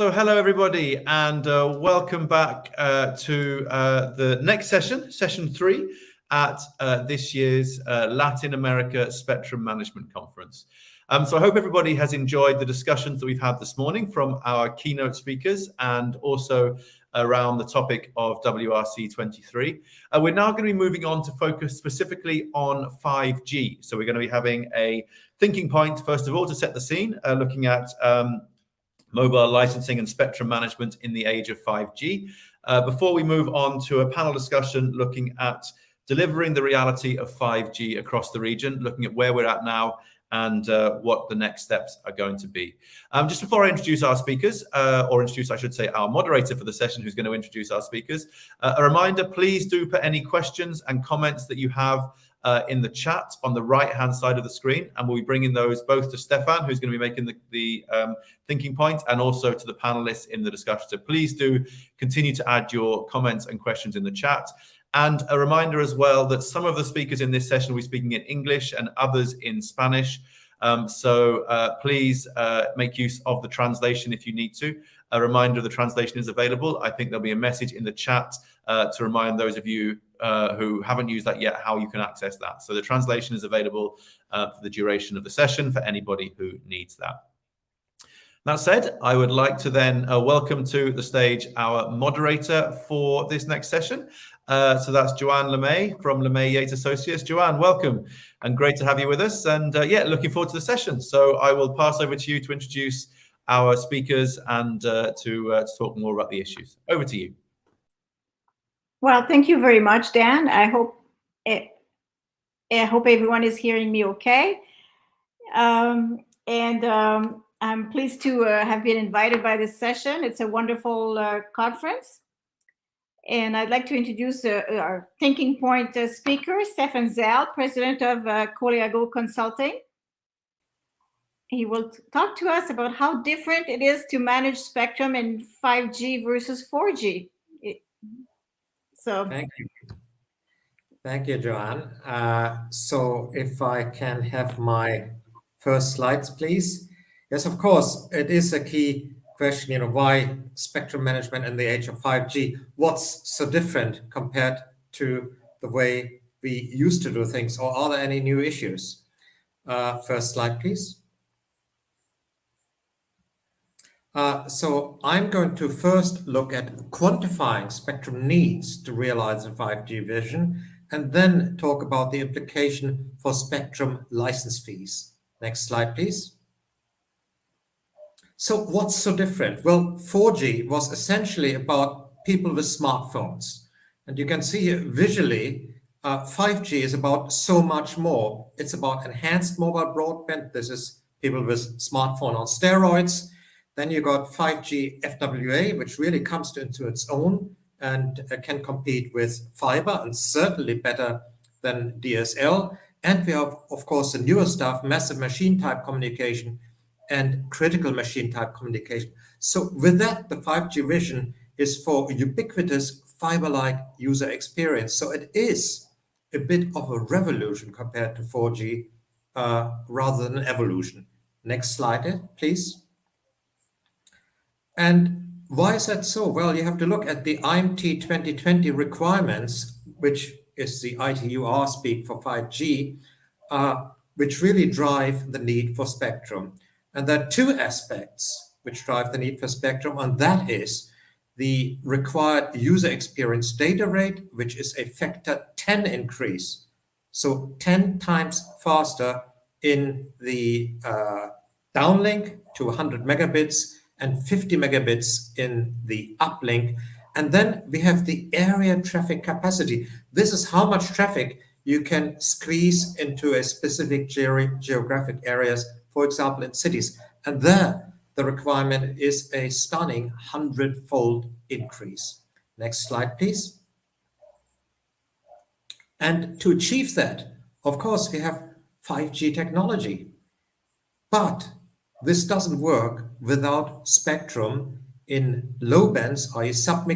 So hello everybody, and welcome back to the next session, session 3 at this year's Latin America Spectrum Management Conference. So I hope everybody has enjoyed the discussions that we've had this morning from our keynote speakers and also around the topic of WRC23. We're now going to be moving on to focus specifically on 5G. So we're going to be having a thinking point, first of all, to set the scene, looking at mobile licensing and spectrum management in the age of 5G, before we move on to a panel discussion looking at delivering the reality of 5G across the region, looking at where we're at now and what the next steps are going to be. Just before I introduce our speakers, or introduce, I should say, our moderator for the session who's going to introduce our speakers, a reminder, please do put any questions and comments that you have in the chat on the right-hand side of the screen, and we'll be bringing those both to Stefan, who's going to be making the thinking point, and also to the panelists in the discussion. So please do continue to add your comments and questions in the chat. And a reminder as well that some of the speakers in this session will be speaking in English and others in Spanish. So please make use of the translation if you need to. A reminder, the translation is available. I think there'll be a message in the chat to remind those of you who haven't used that yet how you can access that. So the translation is available for the duration of the session for anybody who needs that. That said, I would like to then welcome to the stage our moderator for this next session. So that's Joanne LeMay from LeMay Yates Associates. Joanne, welcome, and great to have you with us. And yeah, looking forward to the session. So I will pass over to you to introduce our speakers and to talk more about the issues. Over to you. Well, thank you very much, Dan. I hope everyone is hearing me okay. I'm pleased to have been invited by this session. It's a wonderful conference. And I'd like to introduce our thinking point speaker, Stefan Zell, president of Coliago Consulting. He will talk to us about how different it is to manage spectrum in 5G versus 4G. So Thank you, Joanne. So if I can have my first slides, please. Yes, of course, it is a key question, why spectrum management in the age of 5G? What's so different compared to the way we used to do things, or are there any new issues? First slide, please. So I'm going to first look at quantifying spectrum needs to realize a 5G vision, and then talk about the implication for spectrum license fees. Next slide, please. So what's so different? Well, 4G was essentially about people with smartphones. And you can see here visually, 5G is about so much more. It's about enhanced mobile broadband. This is people with smartphone on steroids. Then you got 5G FWA, which really comes into its own and can compete with fiber, and certainly better than DSL. And we have, of course, the newer stuff, massive machine type communication and critical machine type communication. So with that, the 5G vision is for ubiquitous fiber-like user experience. So it is a bit of a revolution compared to 4G rather than an evolution. Next slide, please. And why is that so? Well, you have to look at the IMT 2020 requirements, which is the ITUR speak for 5G, which really drive the need for spectrum. And there are two aspects which drive the need for spectrum, and that is the required user experience data rate, which is a factor 10 increase. So 10 times faster in the downlink to 100 megabits and 50 megabits in the uplink. And then we have the area traffic capacity. This is how much traffic you can squeeze into a specific geographic areas, for example, in cities. And there, the requirement is a stunning 100-fold increase. Next slide, please. And to achieve that, of course, we have 5G technology. But this doesn't work without spectrum in low bands, i.e. sub 1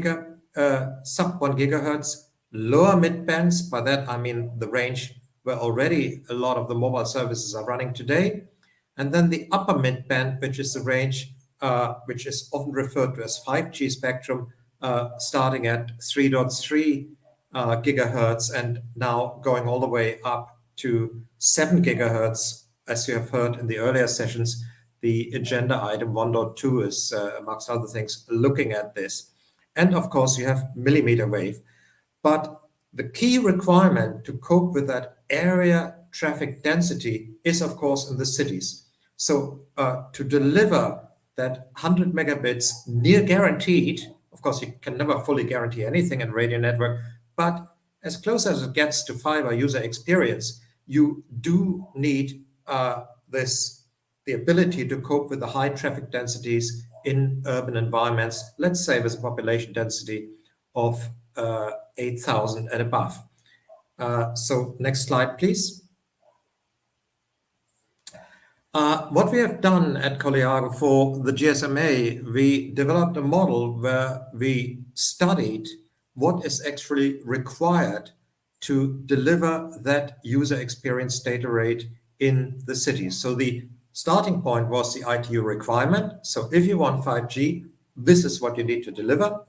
gigahertz, lower mid bands. By that, I mean the range where already a lot of the mobile services are running today. And then the upper mid band, which is the range which is often referred to as 5G spectrum, starting at 3.3 gigahertz and now going all the way up to 7 gigahertz. As you have heard in the earlier sessions, the agenda item 1.2 is, amongst other things, looking at this. And of course, you have millimeter wave. But the key requirement to cope with that area traffic density is, of course, in the cities. So to deliver that 100 megabits near guaranteed, of course, you can never fully guarantee anything in radio network, but as close as it gets to fiber user experience, you do need the ability to cope with the high traffic densities in urban environments, let's say with a population density of 8,000 and above. So next slide, please. What we have done at Colliago for the GSMA, we developed a model where we studied what is actually required to deliver that user experience data rate in the cities. So the starting point was the ITU requirement. So if you want 5G, this is what you need to deliver.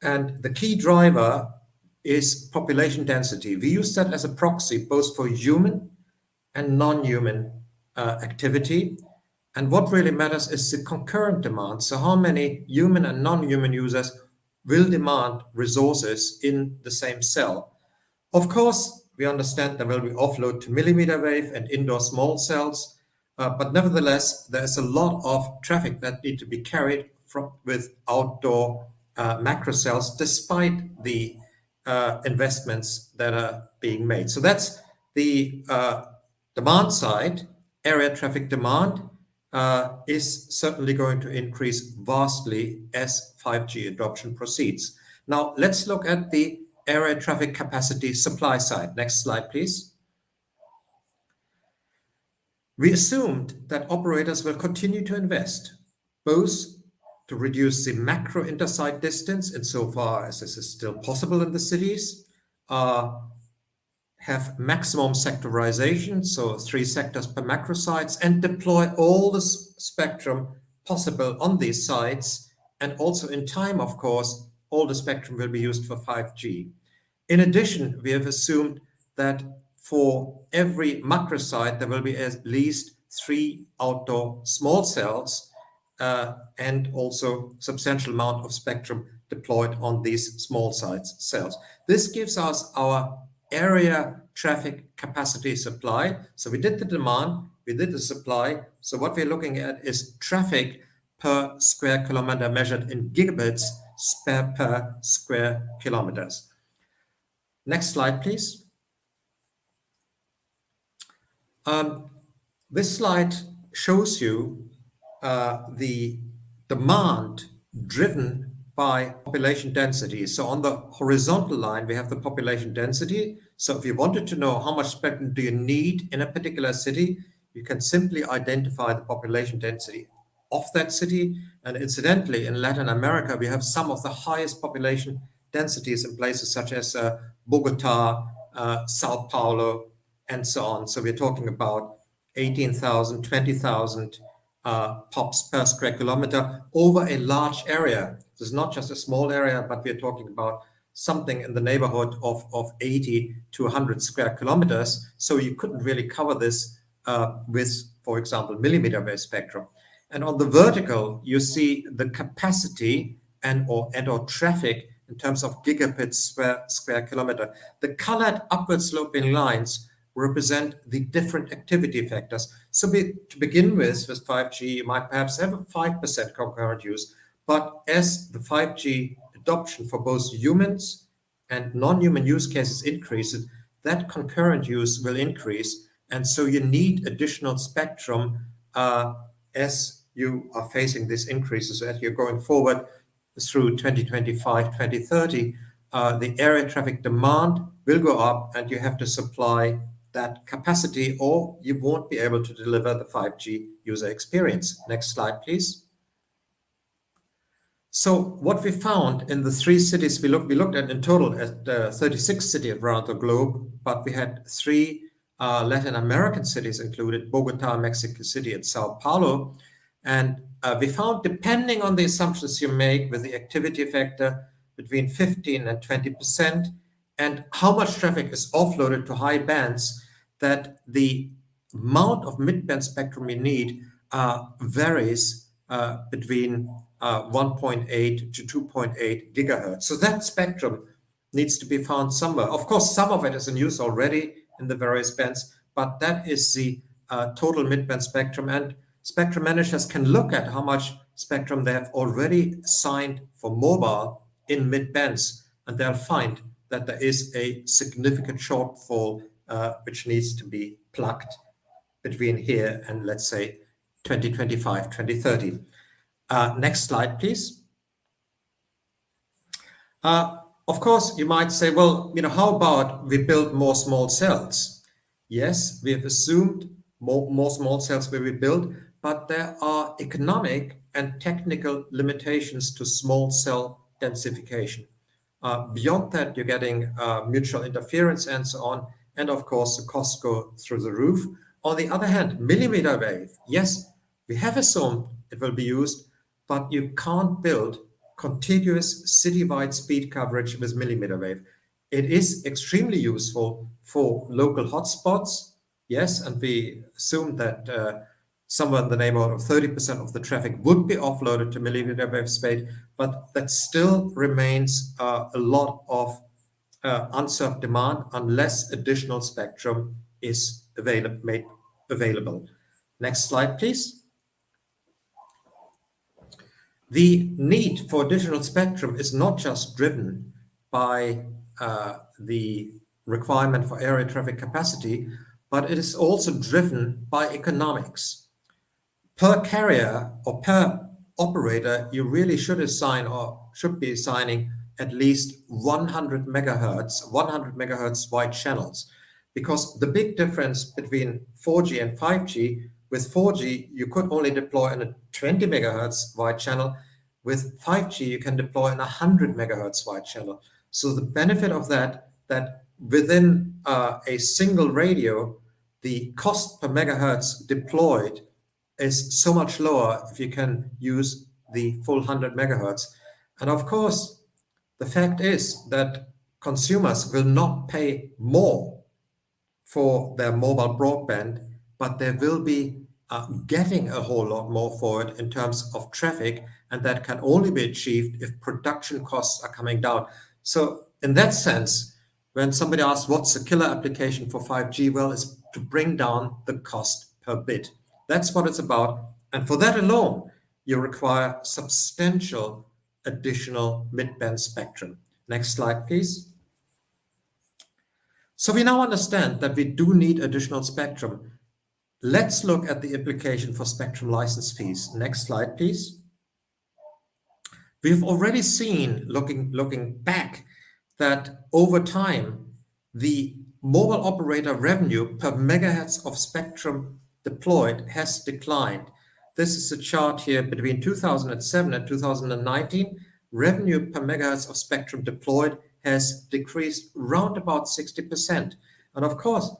And the key driver is population density. We use that as a proxy both for human and non-human activity. And what really matters is the concurrent demand. So how many human and non-human users will demand resources in the same cell. Of course, we understand there will be offload to millimeter wave and indoor small cells, but nevertheless, there's a lot of traffic that need to be carried with outdoor macro cells, despite the investments that are being made. So that's the demand side. Area traffic demand is certainly going to increase vastly as 5G adoption proceeds. Now, let's look at the area traffic capacity supply side. Next slide, please. We assumed that operators will continue to invest, both to reduce the macro intersite distance insofar as this is still possible in the cities, have maximum sectorization, so 3 sectors per macro sites, and deploy all the spectrum possible on these sites. And also in time, of course, all the spectrum will be used for 5G. In addition, we have assumed that for every macro site, there will be at least 3 outdoor small cells and also substantial amount of spectrum deployed on these small cells. This gives us our area traffic capacity supply. So we did the demand, we did the supply. So what we're looking at is traffic per square kilometer measured in gigabits per square kilometers. Next slide, please. This slide shows you the demand driven by population density. So on the horizontal line, we have the population density. So if you wanted to know how much spectrum do you need in a particular city, you can simply identify the population density of that city. And incidentally, in Latin America, we have some of the highest population densities in places such as Bogota, Sao Paulo, and so on. So we're talking about 18,000, 20,000 pops per square kilometer over a large area. This is not just a small area, but we're talking about something in the neighborhood of 80 to 100 square kilometers. So you couldn't really cover this with, for example, millimeter wave spectrum. And on the vertical, you see the capacity and or traffic in terms of gigabits per square kilometer. The colored upward sloping lines represent the different activity factors. So to begin with 5G, you might perhaps have a 5% concurrent use, but as the 5G adoption for both humans and non-human use cases increases, that concurrent use will increase. And so you need additional spectrum as you are facing these increases, as you're going forward through 2025, 2030, the area traffic demand will go up and you have to supply that capacity or you won't be able to deliver the 5G user experience. Next slide, please. So what we found in the 3 cities we looked at in total at 36 cities around the globe, but we had 3 Latin American cities included, Bogota, Mexico City, and Sao Paulo. And we found, depending on the assumptions you make with the activity factor, between 15 and 20%, and how much traffic is offloaded to high bands, that the amount of mid-band spectrum you need varies between 1.8 to 2.8 gigahertz. So that spectrum needs to be found somewhere. Of course, some of it is in use already in the various bands, but that is the total mid-band spectrum. And spectrum managers can look at how much spectrum they have already signed for mobile in mid-bands, and they'll find that there is a significant shortfall which needs to be plugged between here and, let's say, 2025, 2030. Next slide, please. Of course, you might say, well, how about we build more small cells? Yes, we have assumed more small cells will be built, but there are economic and technical limitations to small cell densification. Beyond that, you're getting mutual interference and so on, and of course, the costs go through the roof. On the other hand, millimeter wave, yes, we have assumed it will be used, but you can't build contiguous citywide speed coverage with millimeter wave. It is extremely useful for local hotspots, yes, and we assume that somewhere in the neighborhood of 30% of the traffic would be offloaded to millimeter wave speed, but that still remains a lot of unserved demand unless additional spectrum is made available. Next slide, please. The need for additional spectrum is not just driven by the requirement for area traffic capacity, but it is also driven by economics. Per carrier or per operator, you really should assign or should be assigning at least 100 megahertz wide channels, because the big difference between 4G and 5G, with 4G, you could only deploy in a 20 megahertz wide channel. With 5G, you can deploy in a 100 megahertz wide channel. So the benefit of that within a single radio, the cost per megahertz deployed is so much lower if you can use the full 100 megahertz. And of course, the fact is that consumers will not pay more for their mobile broadband, but they will be getting a whole lot more for it in terms of traffic, and that can only be achieved if production costs are coming down. So in that sense, when somebody asks what's the killer application for 5G, well, it's to bring down the cost per bit. That's what it's about. And for that alone, you require substantial additional mid-band spectrum. Next slide, please. So we now understand that we do need additional spectrum. Let's look at the implication for spectrum license fees. Next slide, please. We've already seen, looking back, that over time, the mobile operator revenue per megahertz of spectrum deployed has declined. This is a chart here between 2007 and 2019. Revenue per megahertz of spectrum deployed has decreased round about 60%. And of course,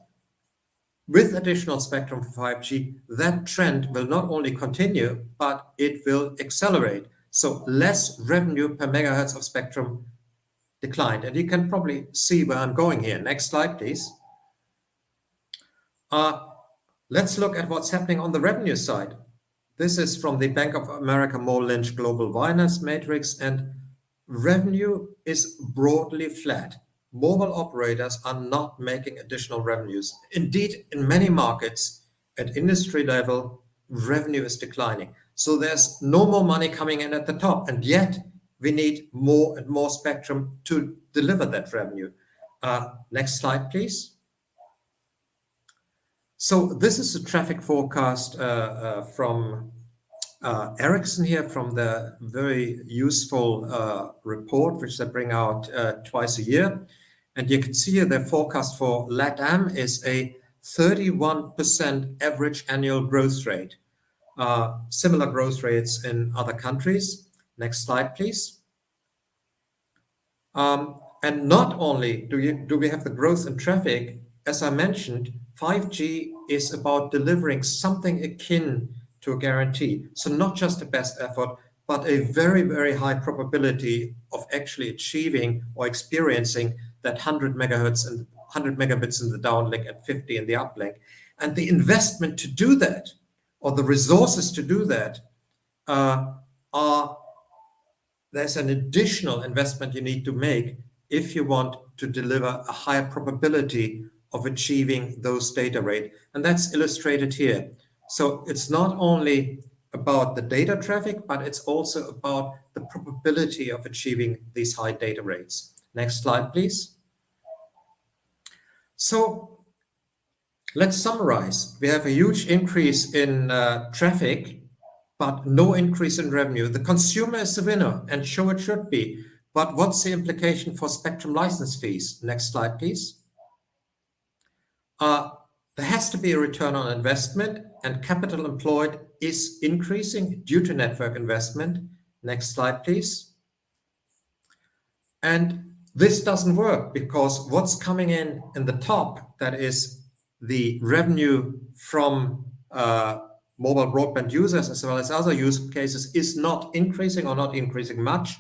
with additional spectrum for 5G, that trend will not only continue, but it will accelerate. So less revenue per megahertz of spectrum declined. And you can probably see where I'm going here. Next slide, please. Let's look at what's happening on the revenue side. This is from the Bank of America Merrill Lynch Global Finance Matrix, and revenue is broadly flat. Mobile operators are not making additional revenues. Indeed, in many markets at industry level, revenue is declining. So there's no more money coming in at the top, and yet we need more and more spectrum to deliver that revenue. Next slide, please. So this is a traffic forecast from Ericsson here, from the very useful report, which they bring out twice a year. And you can see here their forecast for LATAM is a 31% average annual growth rate. Similar growth rates in other countries. Next slide, please. And not only do we have the growth in traffic, as I mentioned, 5G is about delivering something akin to a guarantee. So not just the best effort, but a very, very high probability of actually achieving or experiencing that 100 megahertz and 100 megabits in the downlink and 50 in the uplink. And the investment to do that, or the resources to do that, there's an additional investment you need to make if you want to deliver a higher probability of achieving those data rate. And that's illustrated here. So it's not only about the data traffic, but it's also about the probability of achieving these high data rates. Next slide, please. So let's summarize. We have a huge increase in traffic, but no increase in revenue. The consumer is the winner, and so it should be. But what's the implication for spectrum license fees? Next slide, please. There has to be a return on investment, and capital employed is increasing due to network investment. Next slide, please. And this doesn't work because what's coming in the top, that is the revenue from mobile broadband users as well as other use cases, is not increasing or not increasing much.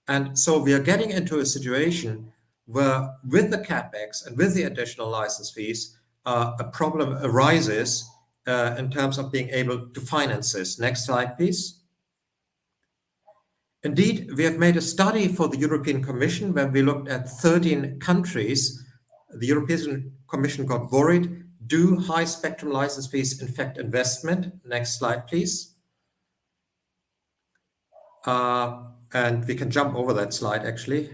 And so we are getting into a situation where with the CapEx and with the additional license fees, a problem arises in terms of being able to finance this. Next slide, please. Indeed, we have made a study for the European Commission when we looked at 13 countries. The European Commission got worried. Do high spectrum license fees affect investment? Next slide, please. And we can jump over that slide, actually.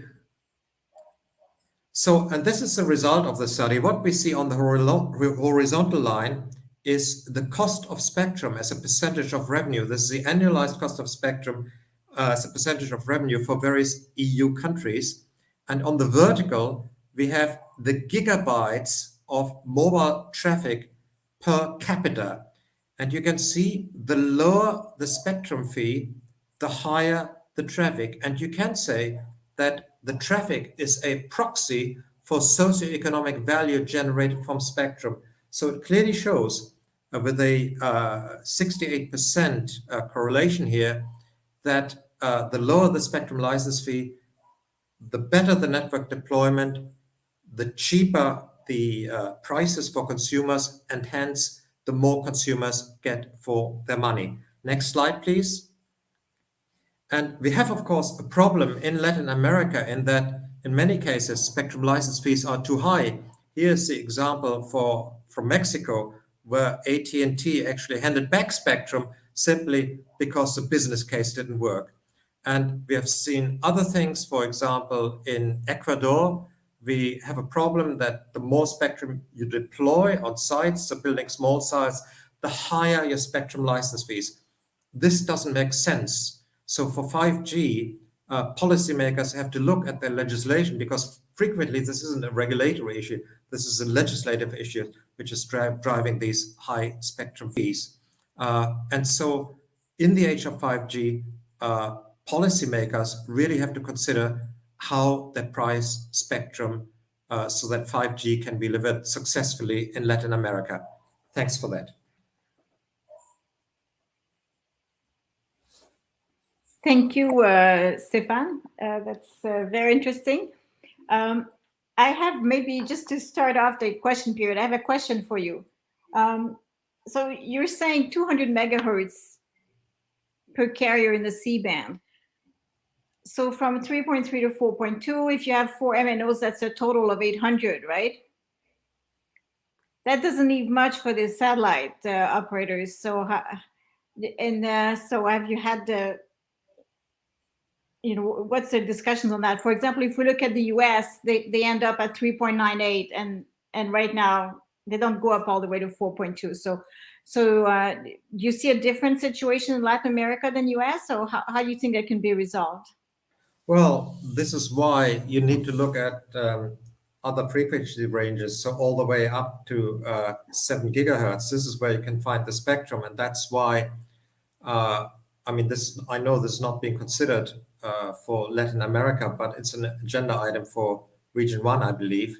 So, and this is the result of the study. What we see on the horizontal line is the cost of spectrum as a percentage of revenue. This is the annualized cost of spectrum as a percentage of revenue for various EU countries. And on the vertical, we have the gigabytes of mobile traffic per capita. And you can see the lower the spectrum fee, the higher the traffic. And you can say that the traffic is a proxy for socioeconomic value generated from spectrum. So it clearly shows with a 68% correlation here that the lower the spectrum license fee, the better the network deployment, the cheaper the prices for consumers, and hence the more consumers get for their money. Next slide, please. And we have, of course, a problem in Latin America in that in many cases, spectrum license fees are too high. Here's the example from Mexico, where AT&T actually handed back spectrum simply because the business case didn't work. And we have seen other things. For example, in Ecuador, we have a problem that the more spectrum you deploy on sites, so building small sites, the higher your spectrum license fees. This doesn't make sense. So for 5G, policymakers have to look at their legislation, because frequently this isn't a regulatory issue. This is a legislative issue, which is driving these high spectrum fees. And so in the age of 5G, policymakers really have to consider how they price spectrum so that 5G can be delivered successfully in Latin America. Thanks for that. Thank you, Stefan. That's very interesting. I have, maybe just to start off the question period, I have a question for you. So you're saying 200 megahertz per carrier in the C-band. So from 3.3 to 4.2, if you have 4 MNOs, that's a total of 800, right? That doesn't leave much for the satellite operators. So, so have you had the, what's the discussions on that? For example, if we look at the US, they end up at 3.98, and right now they don't go up all the way to 4.2. So do you see a different situation in Latin America than US, or how do you think that can be resolved? Well, this is why you need to look at other frequency ranges, so all the way up to 7 gigahertz. This is where you can find the spectrum, and that's why, I know this is not being considered for Latin America, but it's an agenda item for Region 1, I believe.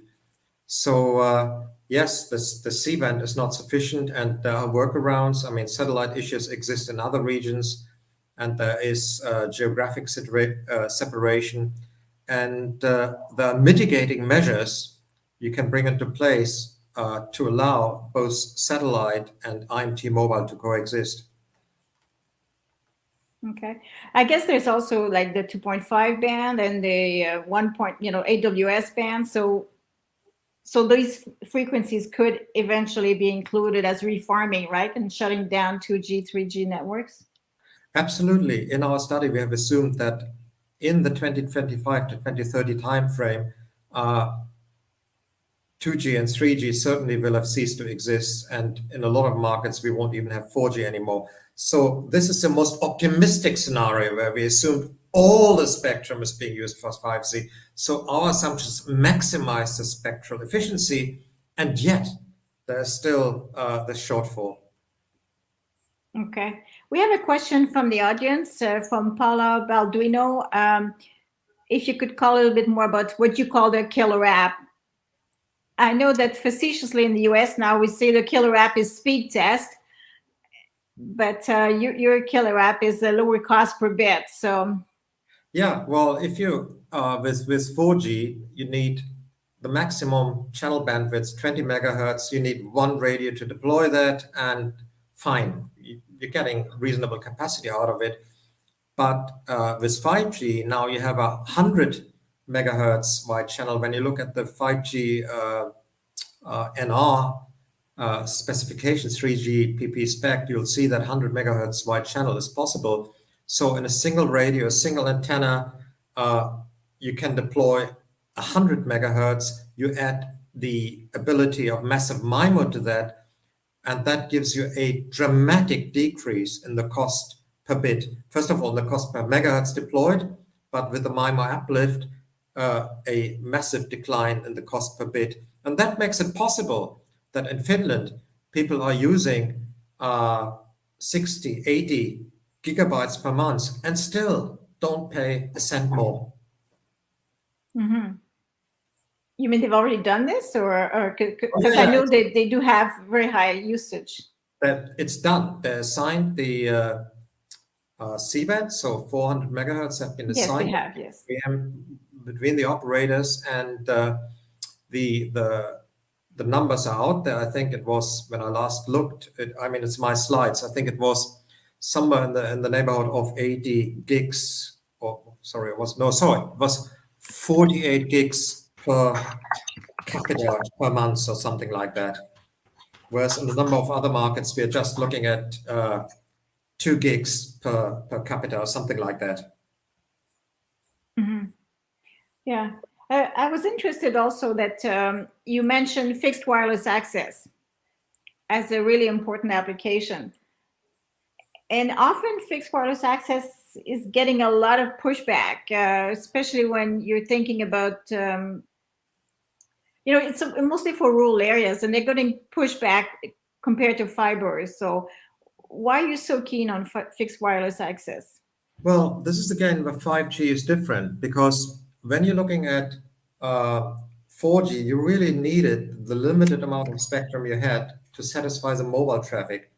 So yes, the C-band is not sufficient, and there are workarounds. I mean, satellite issues exist in other regions, and there is geographic separation, and there are mitigating measures you can bring into place to allow both satellite and IMT mobile to coexist. Okay. I guess there's also like the 2.5 band and the 1 AWS band. So these frequencies could eventually be included as refarming, right? And shutting down 2G, 3G networks. Absolutely. In our study, we have assumed that in the 2025 to 2030 timeframe, 2G and 3G certainly will have ceased to exist. And in a lot of markets, we won't even have 4G anymore. So this is the most optimistic scenario where we assume all the spectrum is being used for 5G. So our assumptions maximize the spectral efficiency, and yet there's still the shortfall. Okay. We have a question from the audience, from Paula Balduino. If you could call a little bit more about what you call the killer app. I know that facetiously in the US now we say the killer app is speed test, but your killer app is a lower cost per bit. So yeah, well, if you with 4G, you need the maximum channel bandwidth, 20 megahertz. You need one radio to deploy that, and fine, you're getting reasonable capacity out of it. But with 5G, now you have 100 megahertz wide channel. When you look at the 5G NR specifications, 3G PP spec, you'll see that 100 megahertz wide channel is possible. So in a single radio, a single antenna, you can deploy 100 megahertz. You add the ability of massive MIMO to that, and that gives you a dramatic decrease in the cost per bit. First of all, the cost per megahertz deployed, but with the MIMO uplift, a massive decline in the cost per bit. And that makes it possible that in Finland, people are using 60, 80 gigabytes per month and still don't pay a cent more. Mm-hmm. You mean they've already done this, or because I know they do have very high usage? That it's done. They signed the C-band, so 400 megahertz have been assigned. Yes, they have. Yes. Between the operators, and the numbers are out there. I think it was, when I last looked, it's my slides. I think it was somewhere in the neighborhood of 80 gigs. It was 48 gigs per capita per month or something like that. Whereas in a number of other markets, we are just looking at 2 gigs per capita or something like that. Mm-hmm. Yeah. I was interested also that you mentioned fixed wireless access as a really important application. And often fixed wireless access is getting a lot of pushback, especially when you're thinking about, it's mostly for rural areas, and they're getting pushback compared to fiber. So why are you so keen on fixed wireless access? Well, this is again where 5G is different, because when you're looking at 4G, you really needed the limited amount of spectrum you had to satisfy the mobile traffic.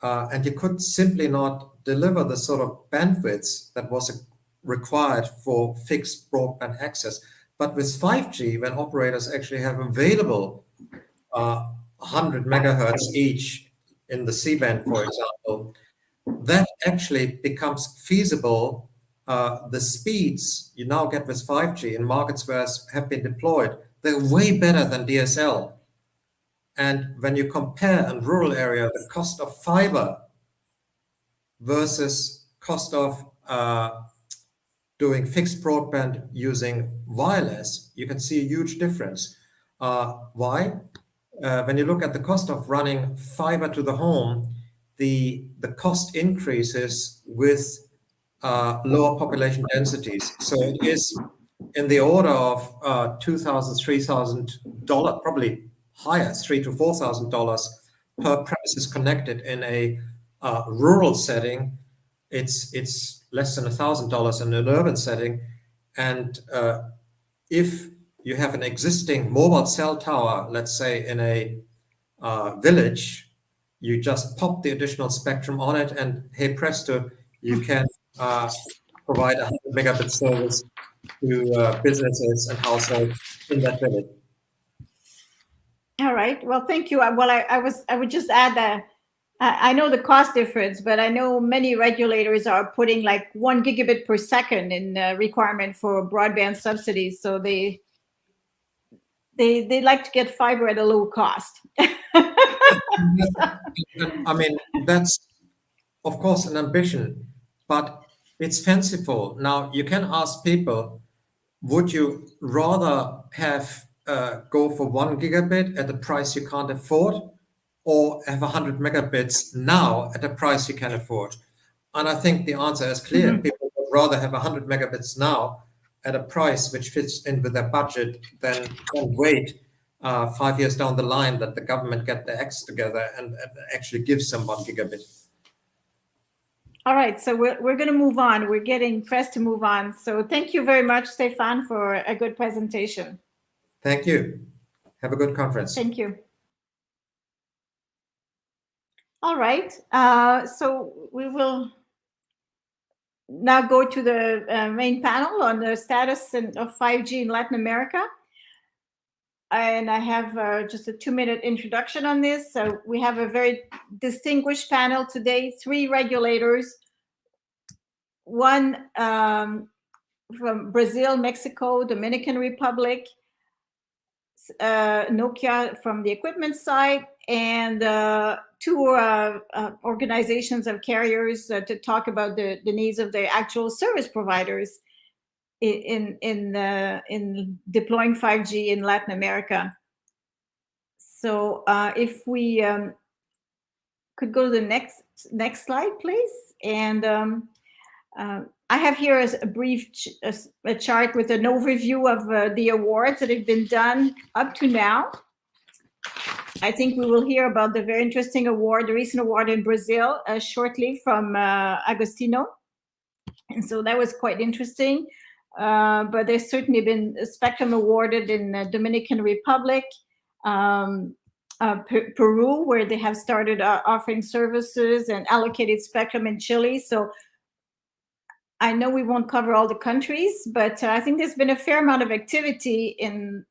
And you could simply not deliver the sort of bandwidth that was required for fixed broadband access. But with 5G, when operators actually have available 100 megahertz each in the C-band, for example, that actually becomes feasible. The speeds you now get with 5G in markets where have been deployed, they're way better than DSL. And when you compare in rural area the cost of fiber versus cost of doing fixed broadband using wireless, you can see a huge difference. Why? When you look at the cost of running fiber to the home, the cost increases with lower population densities. So it is in the order of $2,000, $3,000, probably higher, $3,000 to $4,000 per premises connected. In a rural setting, it's less than $1,000 in an urban setting. And if you have an existing mobile cell tower, let's say in a village, you just pop the additional spectrum on it, and hey presto, you can provide 100 megabit service to businesses and households in that village. All right. Well, thank you. Well, I would just add that I know the cost difference, but I know many regulators are putting like 1 gigabit per second in requirement for broadband subsidies. So they like to get fiber at a low cost. I mean, that's of course an ambition, but it's fanciful. Now you can ask people, would you rather have go for 1 gigabit at a price you can't afford, or have 100 megabits now at a price you can afford? And I think the answer is clear. Mhm. People would rather have 100 megabits now at a price which fits in with their budget than wait 5 years down the line that the government get their acts together and actually gives them 1 gigabit. All right, so we're going to move on. We're getting pressed to move on. So thank you very much, Stefan, for a good presentation. Thank you. Have a good conference. Thank you. All right, so we will now go to the main panel on the status of 5G in Latin America. And I have just a 2-minute introduction on this. So we have a very distinguished panel today, 3 regulators, one from Brazil, Mexico, Dominican Republic, Nokia from the equipment side, and 2 organizations of carriers to talk about the needs of the actual service providers in deploying 5G in Latin America. So if we could go to the next slide, please. And I have here a brief a chart with an overview of the awards that have been done up to now. I think we will hear about the very interesting award, the recent award in Brazil, shortly from Agostinho. And so that was quite interesting. But there's certainly been a spectrum awarded in the Dominican Republic, Peru, where they have started offering services, and allocated spectrum in Chile. So I know we won't cover all the countries, but I think there's been a fair amount of activity in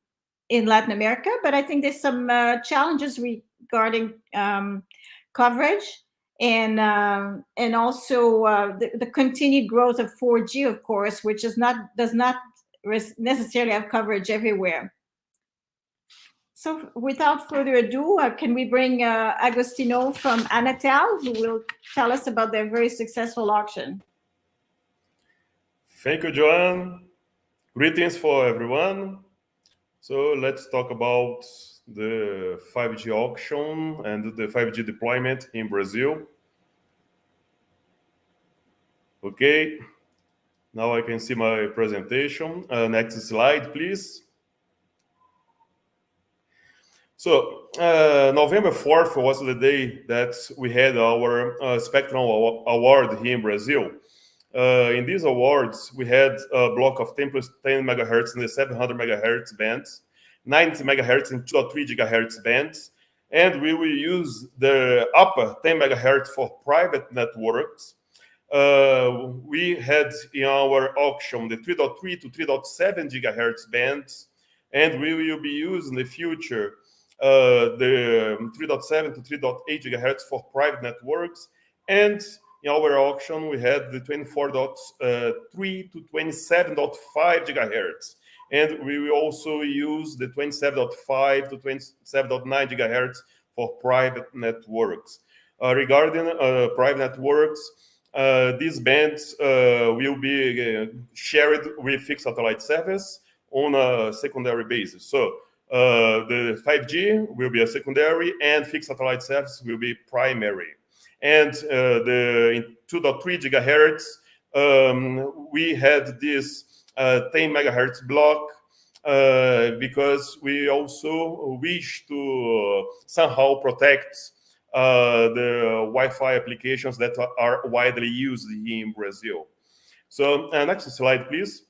Latin America. But I think there's some challenges regarding coverage, and also the continued growth of 4G, of course, which does not necessarily have coverage everywhere. So without further ado, can we bring Agostinho from Anatel, who will tell us about their very successful auction. Thank you, Joanne. Greetings for everyone. So let's talk about the 5G auction and the 5G deployment in Brazil. Okay, now I can see my presentation. Next slide, please. So November 4th was the day that we had our Spectrum Award here in Brazil. In these awards, we had a block of 10 plus 10 megahertz in the 700 megahertz bands, 90 megahertz and 2.3 gigahertz bands, and we will use the upper 10 megahertz for private networks. We had in our auction the 3.3 to 3.7 gigahertz bands, and we will be using in the future the 3.7 to 3.8 gigahertz for private networks. And in our auction, we had the 24.3 to 27.5 gigahertz. And we will also use the 27.5 to 27.9 gigahertz for private networks. Regarding private networks, these bands will be shared with fixed satellite service on a secondary basis. So the 5G will be a secondary, and fixed satellite service will be primary. And the 2.3 gigahertz, we had this 10 megahertz block because we also wish to somehow protect the Wi-Fi applications that are widely used here in Brazil. So next slide, please.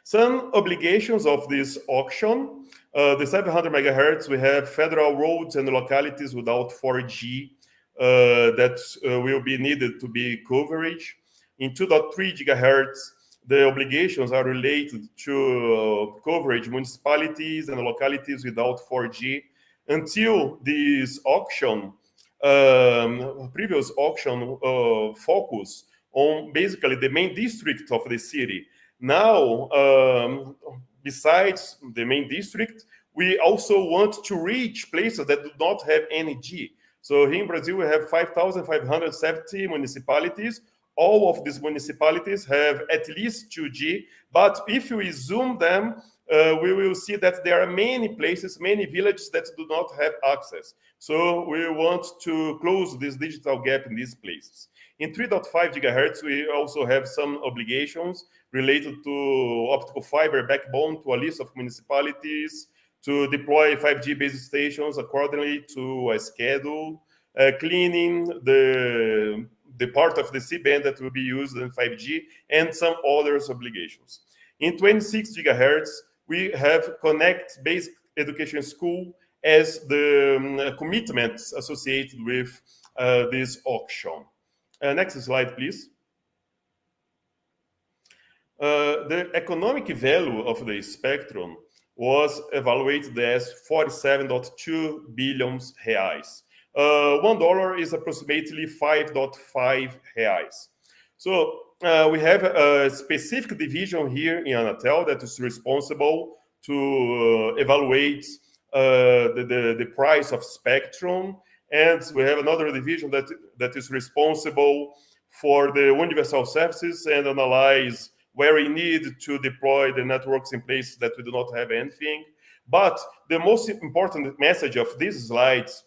Some obligations of this auction, the 700 megahertz, we have federal roads and localities without 4G that will be needed to be coverage. In 2.3 gigahertz, the obligations are related to coverage municipalities and localities without 4G. Until this auction, previous auction focus on basically the main district of the city. Now, besides the main district, we also want to reach places that do not have any G. So here in Brazil, we have 5,570 municipalities. All of these municipalities have at least 2G, but if we zoom them, we will see that there are many places, many villages that do not have access. So we want to close this digital gap in these places. In 3.5 gigahertz, we also have some obligations related to optical fiber backbone to a list of municipalities, to deploy 5G base stations accordingly to a schedule, cleaning the part of the C-band that will be used in 5G, and some others obligations. In 26 gigahertz, we have Connect Basic Education School as the commitments associated with this auction. Next slide, please. The economic value of the spectrum was evaluated as 47.2 billion reais. $1 is approximately 5.5 reais. So we have a specific division here in Anatel that is responsible to evaluate the price of spectrum, and we have another division that is responsible for the universal services and analyze where we need to deploy the networks in places that we do not have anything. But the most important message of these slides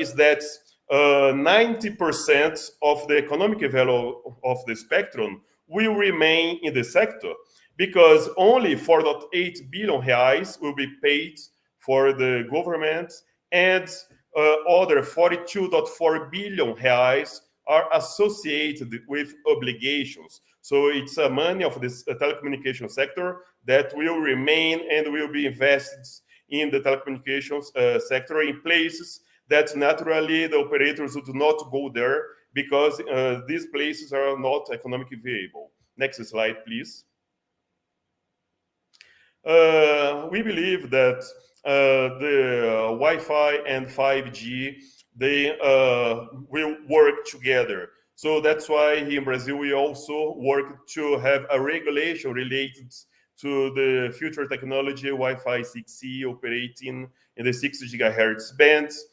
is that 90% of the economic value of the spectrum will remain in the sector, because only 4.8 billion reais will be paid for the government, and other 42.4 billion reais are associated with obligations. So it's money of this telecommunications sector that will remain and will be invested in the telecommunications sector in places that naturally the operators do not go there, because these places are not economically viable. Next slide, please. We believe that the Wi-Fi and 5G, they will work together. So that's why here in Brazil, we also work to have a regulation related to the future technology, Wi-Fi 6E operating in the 60 gigahertz bands.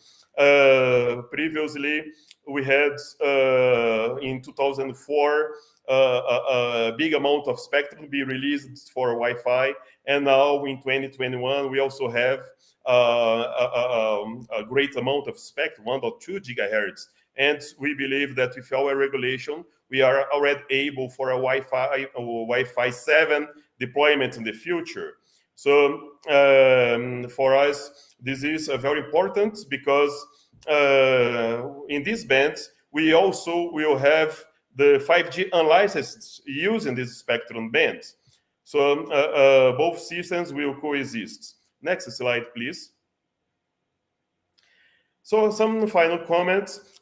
Previously, we had in 2004 a big amount of spectrum be released for Wi-Fi, and now in 2021 we also have a great amount of spectrum, 1.2 gigahertz, and we believe that with our regulation we are already able for a Wi-Fi 7 deployment in the future. So for us, this is very important, because in these bands, we also will have the 5G unlicensed using this spectrum band. So both systems will coexist. Next slide, please. So some final comments.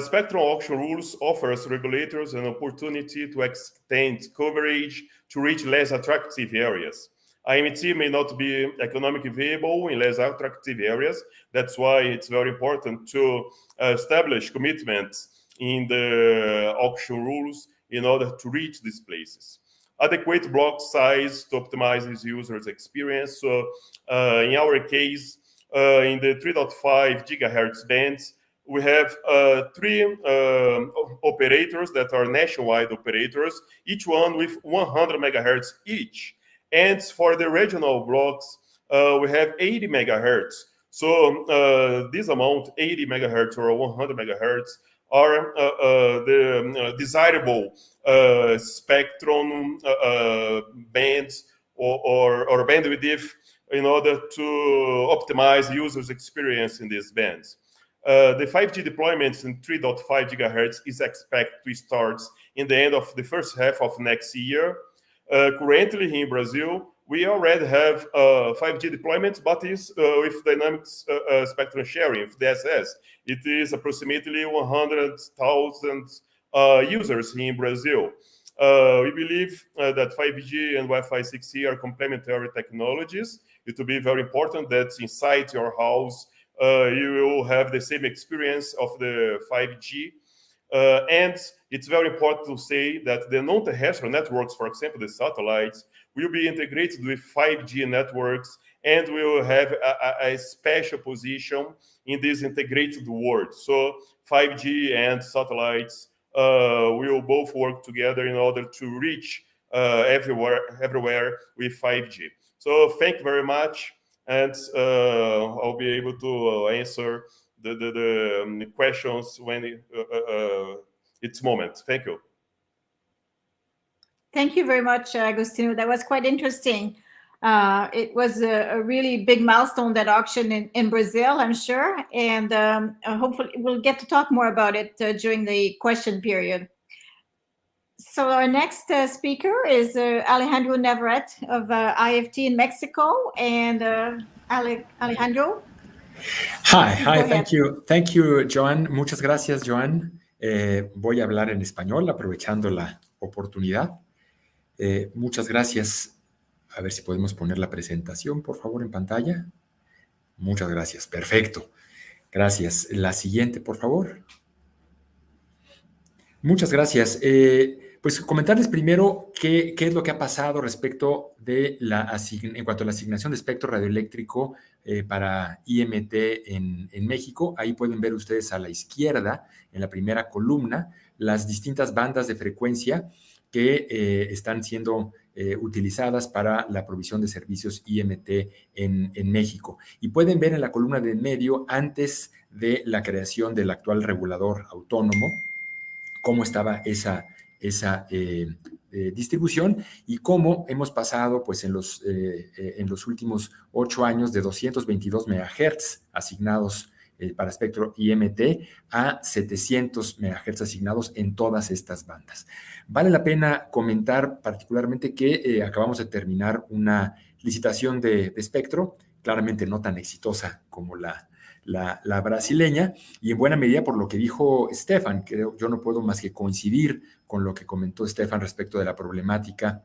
Spectrum auction rules offers regulators an opportunity to extend coverage to reach less attractive areas. IMT may not be economically viable in less attractive areas. That's why it's very important to establish commitments in the auction rules in order to reach these places. Adequate block size to optimize this user's experience. So in our case, in the 3.5 gigahertz bands, we have three operators that are nationwide operators, each one with 100 megahertz each. And for the regional blocks, we have 80 megahertz. So this amount, 80 megahertz or 100 megahertz, are the desirable spectrum bands or bandwidth in order to optimize users' experience in these bands. The 5G deployments in 3.5 gigahertz is expected to start in the end of the first half of next year. Currently here in Brazil, we already have 5G deployments, but it's with dynamic spectrum sharing, with DSS. It is approximately 100,000 users here in Brazil. We believe that 5G and Wi-Fi 6E are complementary technologies. It will be very important that inside your house, you will have the same experience of the 5G. And it's very important to say that the non-terrestrial networks, for example, the satellites, will be integrated with 5G networks and will have a special position in this integrated world. So 5G and satellites will both work together in order to reach everywhere with 5G. So thank you very much, and I'll be able to answer the questions when it's moment. Thank you. Thank you very much, Agostinho. That was quite interesting. It was a really big milestone, that auction in Brazil, I'm sure. And hopefully we'll get to talk more about it during the question period. So our next speaker is Alejandro Navarrete of IFT in Mexico. And Alejandro? Hi, thank you, Joan. Muchas gracias, Joan. Voy a hablar en español, aprovechando la oportunidad. Muchas gracias. A ver si podemos poner la presentación, por favor, en pantalla. Muchas gracias. Perfecto. Gracias. La siguiente, por favor. Muchas gracias. Pues comentarles primero qué es lo que ha pasado respecto de en cuanto a la asignación de espectro radioeléctrico para IMT en México. Ahí pueden ver ustedes a la izquierda, en la primera columna, las distintas bandas de frecuencia que están siendo utilizadas para la provisión de servicios IMT en México. Y pueden ver en la columna de en medio, antes de la creación del actual regulador autónomo, cómo estaba esa distribución y cómo hemos pasado pues, en los últimos 8 años de 222 MHz asignados para espectro IMT a 700 MHz asignados en todas estas bandas. Vale la pena comentar particularmente que acabamos de terminar una licitación de espectro, claramente no tan exitosa como la brasileña, y en buena medida por lo que dijo Stefan, que yo no puedo más que coincidir con lo que comentó Stefan respecto de la problemática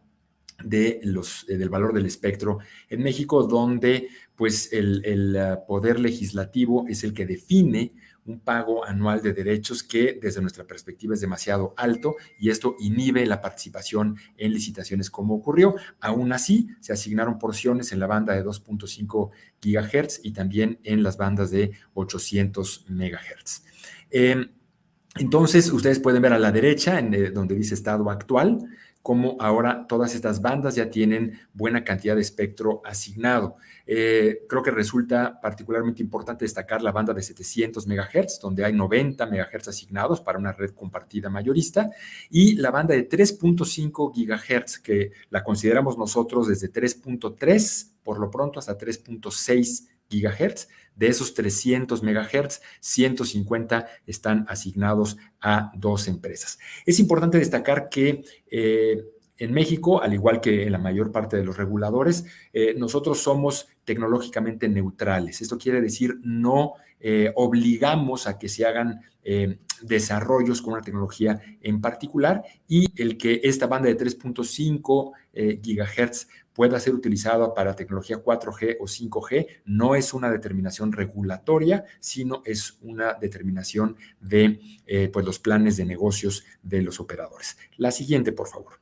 del valor del espectro en México, donde pues el poder legislativo es el que define un pago anual de derechos que desde nuestra perspectiva es demasiado alto y esto inhibe la participación en licitaciones como ocurrió. Aún así, se asignaron porciones en la banda de 2.5 GHz y también en las bandas de 800 MHz. Entonces, ustedes pueden ver a la derecha, donde dice estado actual, cómo ahora todas estas bandas ya tienen buena cantidad de espectro asignado. Creo que resulta particularmente importante destacar la banda de 700 MHz, donde hay 90 MHz asignados para una red compartida mayorista, y la banda de 3.5 GHz, que la consideramos nosotros desde 3.3, por lo pronto, hasta 3.6 GHz. De esos 300 MHz, 150 están asignados a 2 empresas. Es importante destacar que en México, al igual que en la mayor parte de los reguladores, nosotros somos tecnológicamente neutrales. Esto quiere decir no obligamos a que se hagan desarrollos con una tecnología en particular, y el que esta banda de 3.5 GHz pueda ser utilizada para tecnología 4G o 5G no es una determinación regulatoria, sino es una determinación de pues los planes de negocios de los operadores. La siguiente, por favor.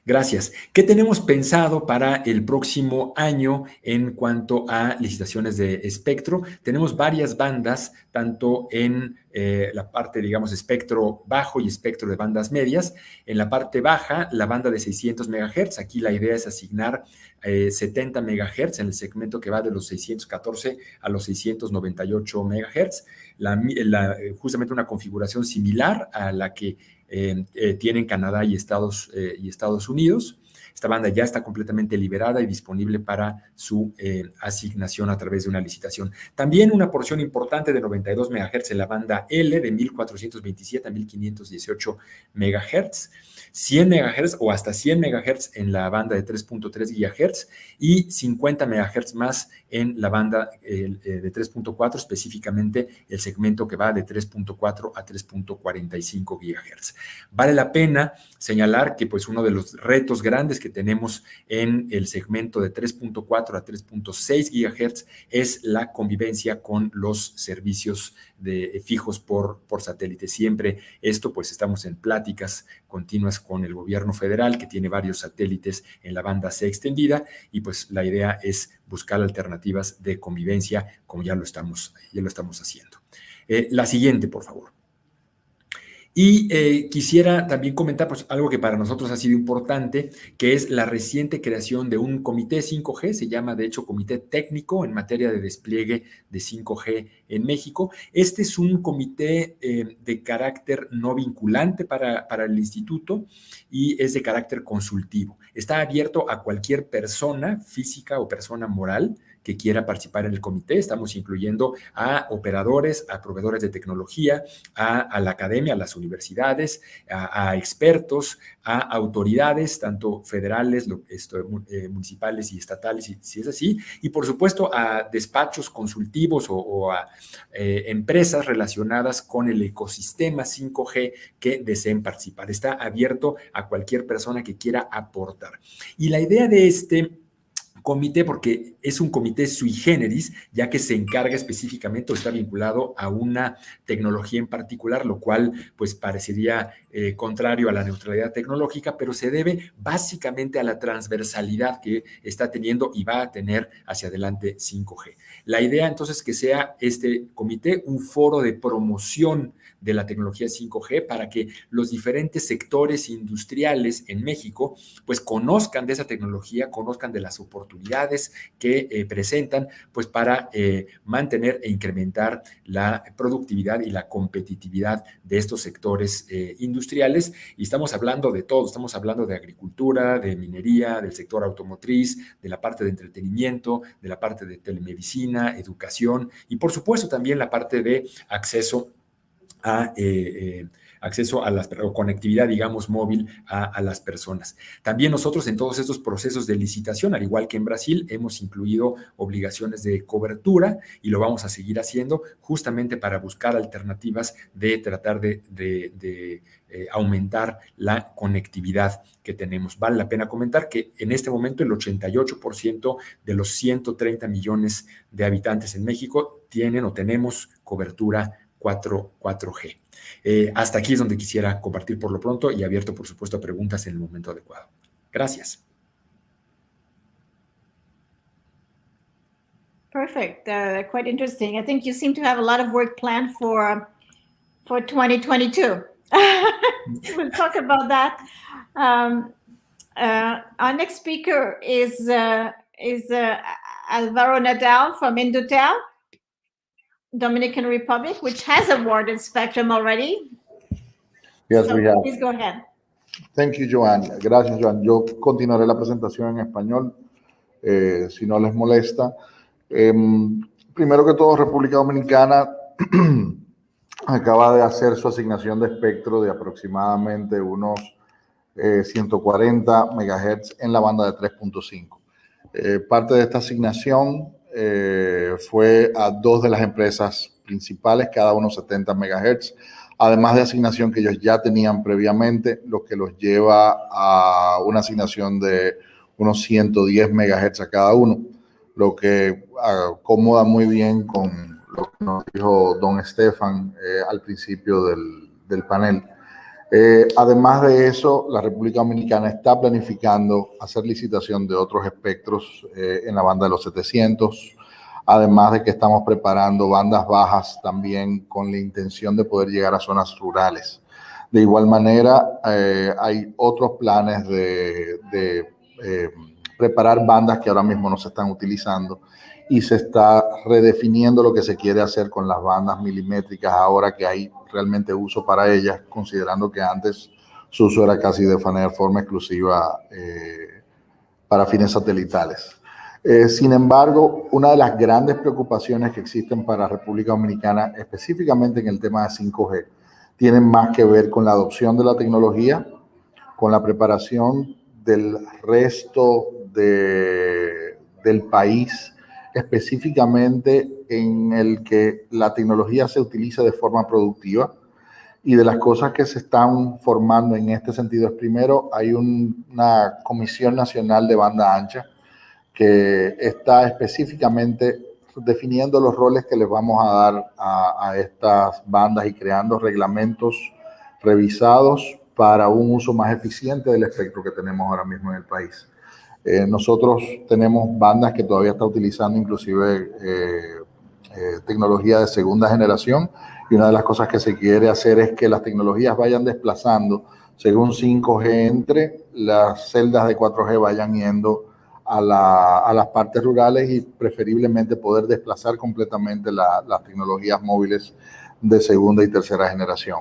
Gracias. ¿Qué tenemos pensado para el próximo año en cuanto a licitaciones de espectro? Tenemos varias bandas, tanto en la parte, digamos, espectro bajo y espectro de bandas medias. En la parte baja, la banda de 600 MHz. Aquí la idea es asignar 70 MHz en el segmento que va de los 614 a los 698 MHz. Justamente una configuración similar a la que tienen Canadá y Estados Unidos. Esta banda ya está completamente liberada y disponible para su asignación a través de una licitación. También una porción importante de 92 MHz en la banda L, de 1427 a 1518 MHz, 100 MHz o hasta 100 MHz en la banda de 3.3 GHz y 50 MHz más en la banda de 3.4, específicamente el segmento que va de 3.4 a 3.45 GHz. Vale la pena señalar que pues uno de los retos grandes que tenemos en el segmento de 3.4 a 3.6 GHz es la convivencia con los servicios fijos por satélite. Siempre esto, pues estamos en pláticas continuas con el gobierno federal, que tiene varios satélites en la banda C extendida, y pues la idea es buscar alternativas de convivencia, como ya lo estamos haciendo. La siguiente, por favor. Y quisiera también comentar pues, algo que para nosotros ha sido importante, que es la reciente creación de un comité 5G, se llama de hecho Comité Técnico en materia de despliegue de 5G en México. Este es un comité de carácter no vinculante para el instituto y es de carácter consultivo. Está abierto a cualquier persona física o persona moral que quiera participar en el comité. Estamos incluyendo a operadores, a proveedores de tecnología, a la academia, a las universidades, a expertos, a autoridades, tanto federales, municipales y estatales, si es así, y por supuesto a despachos consultivos o a empresas relacionadas con el ecosistema 5G que deseen participar. Está abierto a cualquier persona que quiera aportar. Y la idea de este comité, porque es un comité sui generis, ya que se encarga específicamente o está vinculado a una tecnología en particular, lo cual pues parecería contrario a la neutralidad tecnológica, pero se debe básicamente a la transversalidad que está teniendo y va a tener hacia adelante 5G. La idea entonces que sea este comité un foro de promoción de la tecnología 5G para que los diferentes sectores industriales en México pues conozcan de esa tecnología, conozcan de las oportunidades que presentan pues para mantener e incrementar la productividad y la competitividad de estos sectores industriales. Y estamos hablando de todo, estamos hablando de agricultura, de minería, del sector automotriz, de la parte de entretenimiento, de la parte de telemedicina, educación y por supuesto también la parte de acceso a la conectividad, digamos, móvil a las personas. También nosotros en todos estos procesos de licitación, al igual que en Brasil, hemos incluido obligaciones de cobertura y lo vamos a seguir haciendo justamente para buscar alternativas de tratar de aumentar la conectividad que tenemos. Vale la pena comentar que en este momento el 88% de los 130 millones de habitantes en México tienen o tenemos cobertura 4G. Hasta aquí es donde quisiera compartir por lo pronto y abierto, por supuesto, a preguntas en el momento adecuado. Gracias. Perfect. Quite interesting. I think you seem to have a lot of work planned for 2022. We'll talk about that. Our next speaker is Alvaro Nadal from Indotel, Dominican Republic, which has awarded Spectrum already. Yes, we have. Please go ahead. Thank you, Joan. Gracias, Joan. Yo continuaré la presentación en español, si no les molesta. Primero que todo, República Dominicana acaba de hacer su asignación de espectro de aproximadamente unos 140 MHz en la banda de 3.5. Parte de esta asignación fue a dos de las empresas principales, cada uno 70 MHz, además de asignación que ellos ya tenían previamente, lo que los lleva a una asignación de unos 110 MHz a cada uno, lo que acomoda muy bien con lo que nos dijo don Estefan al principio del panel. Además de eso, la República Dominicana está planificando hacer licitación de otros espectros en la banda de los 700, además de que estamos preparando bandas bajas también con la intención de poder llegar a zonas rurales. De igual manera, hay otros planes de preparar bandas que ahora mismo no se están utilizando y se está redefiniendo lo que se quiere hacer con las bandas milimétricas ahora que hay realmente uso para ellas, considerando que antes su uso era casi de forma exclusiva para fines satelitales. Sin embargo, una de las grandes preocupaciones que existen para República Dominicana, específicamente en el tema de 5G, tienen más que ver con la adopción de la tecnología, con la preparación del resto del país, específicamente en el que la tecnología se utiliza de forma productiva. Y de las cosas que se están formando en este sentido es, primero, hay una Comisión Nacional de Banda Ancha que está específicamente definiendo los roles que les vamos a dar a estas bandas y creando reglamentos revisados para un uso más eficiente del espectro que tenemos ahora mismo en el país. Nosotros tenemos bandas que todavía están utilizando inclusive tecnología de segunda generación, y una de las cosas que se quiere hacer es que las tecnologías vayan desplazando según 5G entre, las celdas de 4G vayan yendo a las partes rurales y preferiblemente poder desplazar completamente las tecnologías móviles de segunda y tercera generación.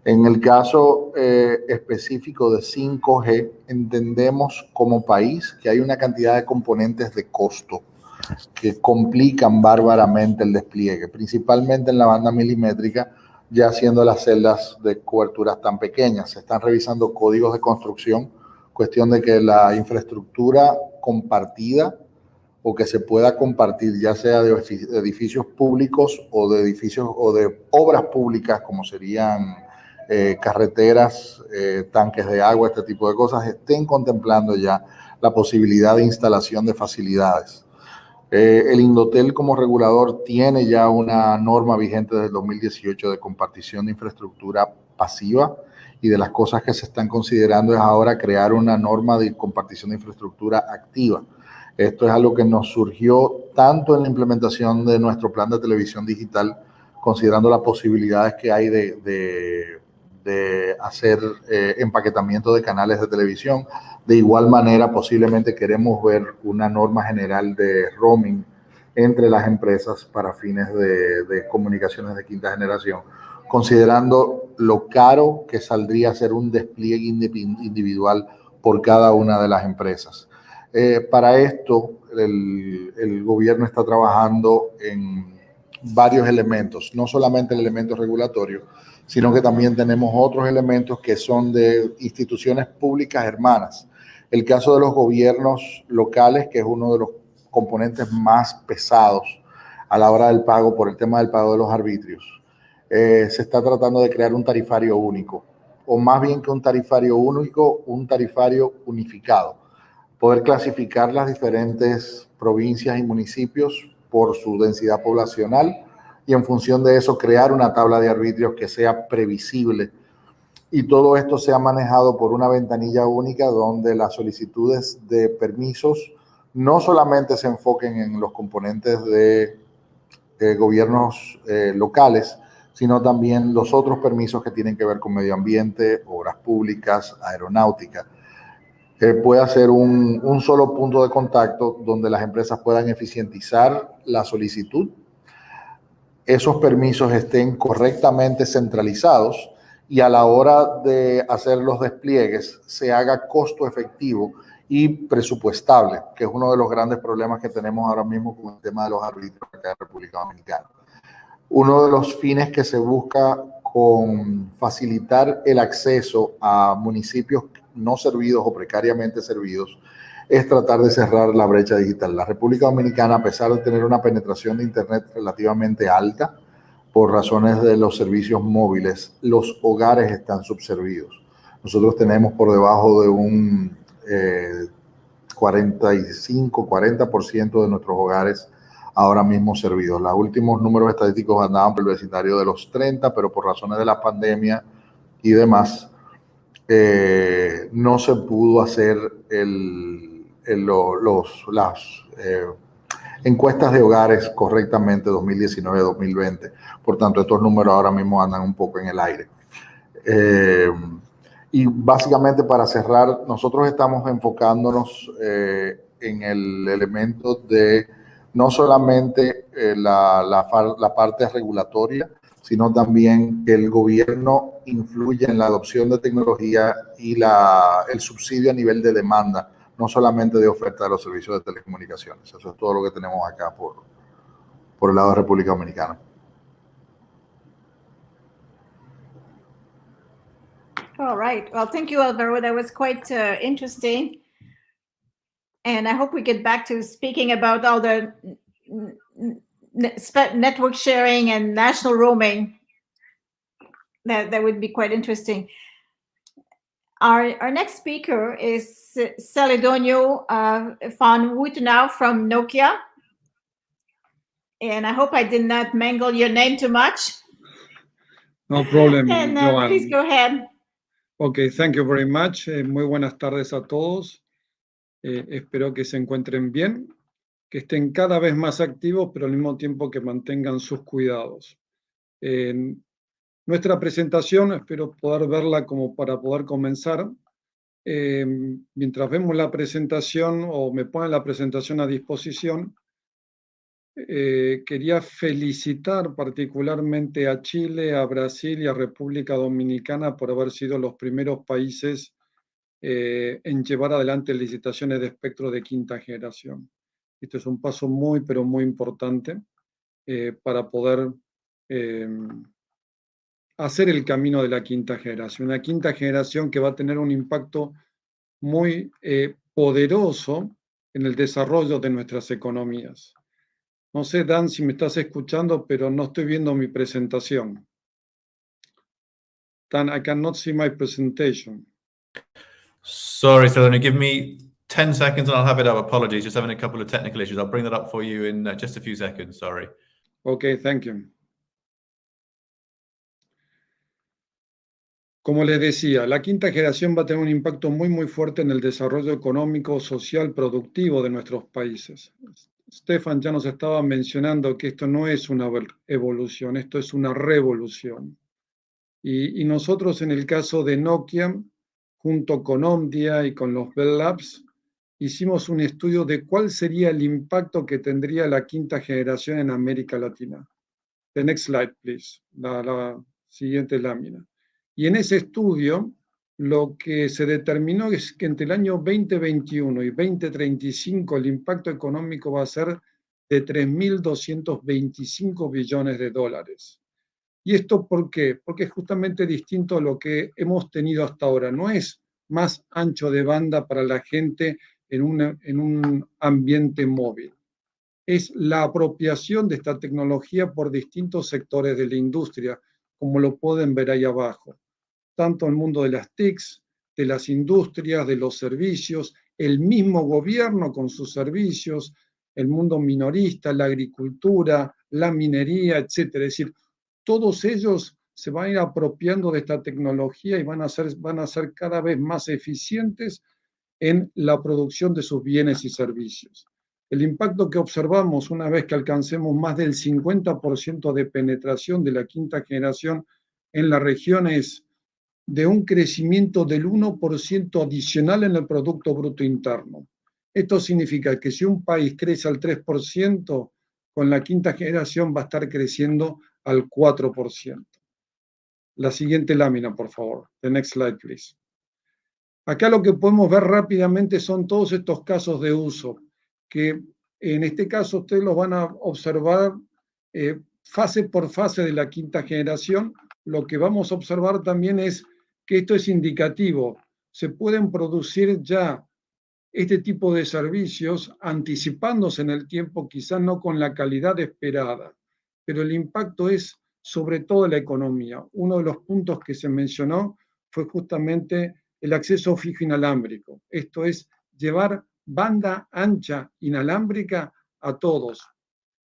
En el caso específico de 5G, entendemos como país que hay una cantidad de componentes de costo que complican bárbaramente el despliegue, principalmente en la banda milimétrica, ya siendo las celdas de coberturas tan pequeñas. Se están revisando códigos de construcción, cuestión de que la infraestructura compartida o que se pueda compartir, ya sea de edificios públicos o de edificios o de obras públicas, como serían carreteras, tanques de agua, este tipo de cosas, estén contemplando ya la posibilidad de instalación de facilidades. El Indotel como regulador tiene ya una norma vigente desde el 2018 de compartición de infraestructura pasiva, y de las cosas que se están considerando es ahora crear una norma de compartición de infraestructura activa. Esto es algo que nos surgió tanto en la implementación de nuestro plan de televisión digital, considerando las posibilidades que hay de hacer empaquetamiento de canales de televisión. De igual manera, posiblemente queremos ver una norma general de roaming entre las empresas para fines de comunicaciones de quinta generación, considerando lo caro que saldría hacer un despliegue individual por cada una de las empresas. Para esto, el gobierno está trabajando en varios elementos, no solamente el elemento regulatorio, sino que también tenemos otros elementos que son de instituciones públicas hermanas. El caso de los gobiernos locales, que es uno de los componentes más pesados a la hora del pago por el tema del pago de los arbitrios. Se está tratando de crear un tarifario único, o más bien que un tarifario único, un tarifario unificado. Poder clasificar las diferentes provincias y municipios por su densidad poblacional y en función de eso crear una tabla de arbitrios que sea previsible. Y todo esto se ha manejado por una ventanilla única donde las solicitudes de permisos no solamente se enfoquen en los componentes de gobiernos locales, sino también los otros permisos que tienen que ver con medio ambiente, obras públicas, aeronáutica. Puede ser un solo punto de contacto donde las empresas puedan eficientizar la solicitud, esos permisos estén correctamente centralizados y a la hora de hacer los despliegues se haga costo efectivo y presupuestable, que es uno de los grandes problemas que tenemos ahora mismo con el tema de los arbitrios acá en República Dominicana. Uno de los fines que se busca con facilitar el acceso a municipios no servidos o precariamente servidos es tratar de cerrar la brecha digital. La República Dominicana, a pesar de tener una penetración de Internet relativamente alta, por razones de los servicios móviles, los hogares están subservidos. Nosotros tenemos por debajo de un 45-40% de nuestros hogares ahora mismo servidos. Los últimos números estadísticos andaban por el vecindario de los 30, pero por razones de la pandemia y demás, no se pudo hacer las encuestas de hogares correctamente 2019-2020. Por tanto, estos números ahora mismo andan un poco en el aire. Y básicamente, para cerrar, nosotros estamos enfocándonos en el elemento de no solamente la parte regulatoria, sino también que el gobierno influya en la adopción de tecnología y el subsidio a nivel de demanda no solamente de oferta de los servicios de telecomunicaciones. Eso es todo lo que tenemos acá por el lado de República Dominicana. All right. Well, thank you, Alvaro. That was quite interesting. And I hope we get back to speaking about all the network sharing and national roaming. That would be quite interesting. Our next speaker is Celedonio van Woutenau from Nokia. And I hope I did not mangle your name too much. No problem, And Joan. please go ahead. Okay, thank you very much. Muy buenas tardes a todos. Espero que se encuentren bien, que estén cada vez más activos, pero al mismo tiempo que mantengan sus cuidados. Nuestra presentación, espero poder verla como para poder comenzar. Mientras vemos la presentación o me ponen la presentación a disposición, quería felicitar particularmente a Chile, a Brasil y a República Dominicana por haber sido los primeros países en llevar adelante licitaciones de espectro de quinta generación. Esto es un paso muy, pero muy importante para poder hacer el camino de la quinta generación. Una quinta generación que va a tener un impacto muy poderoso en el desarrollo de nuestras economías. No sé, Dan, si me estás escuchando, pero no estoy viendo mi presentación. Dan, I cannot see my presentation. Sorry, Celedonio, give me 10 seconds and I'll have it up. Apologies, just having a couple of technical issues. I'll bring that up for you in just a few seconds. Sorry. Okay, thank you. Como les decía, la quinta generación va a tener un impacto muy, muy fuerte en el desarrollo económico, social, productivo de nuestros países. Stefan ya nos estaba mencionando que esto no es una evolución, esto es una revolución. Y nosotros en el caso de Nokia, junto con Omdia y con los Bell Labs, hicimos un estudio de cuál sería el impacto que tendría la quinta generación en América Latina. The next slide, please. La siguiente lámina. Y en ese estudio, lo que se determinó es que entre el año 2021 y 2035 el impacto económico va a ser de 3.225 billones de dólares. ¿Y esto por qué? Porque es justamente distinto a lo que hemos tenido hasta ahora. No es más ancho de banda para la gente en un ambiente móvil. Es la apropiación de esta tecnología por distintos sectores de la industria, como lo pueden ver ahí abajo. Tanto el mundo de las TICs, de las industrias, de los servicios, el mismo gobierno con sus servicios, el mundo minorista, la agricultura, la minería, etcétera. Es decir, todos ellos se van a ir apropiando de esta tecnología y van a ser cada vez más eficientes en la producción de sus bienes y servicios. El impacto que observamos una vez que alcancemos más del 50% de penetración de la quinta generación en la región es de un crecimiento del 1% adicional en el Producto Bruto Interno. Esto significa que si un país crece al 3%, con la quinta generación va a estar creciendo al 4%. La siguiente lámina, por favor. The next slide, please. Acá lo que podemos ver rápidamente son todos estos casos de uso, que en este caso ustedes los van a observar fase por fase de la quinta generación. Lo que vamos a observar también es que esto es indicativo. Se pueden producir ya este tipo de servicios anticipándose en el tiempo, quizás no con la calidad esperada, pero el impacto es sobre todo la economía. Uno de los puntos que se mencionó fue justamente el acceso fijo inalámbrico. Esto es llevar banda ancha inalámbrica a todos,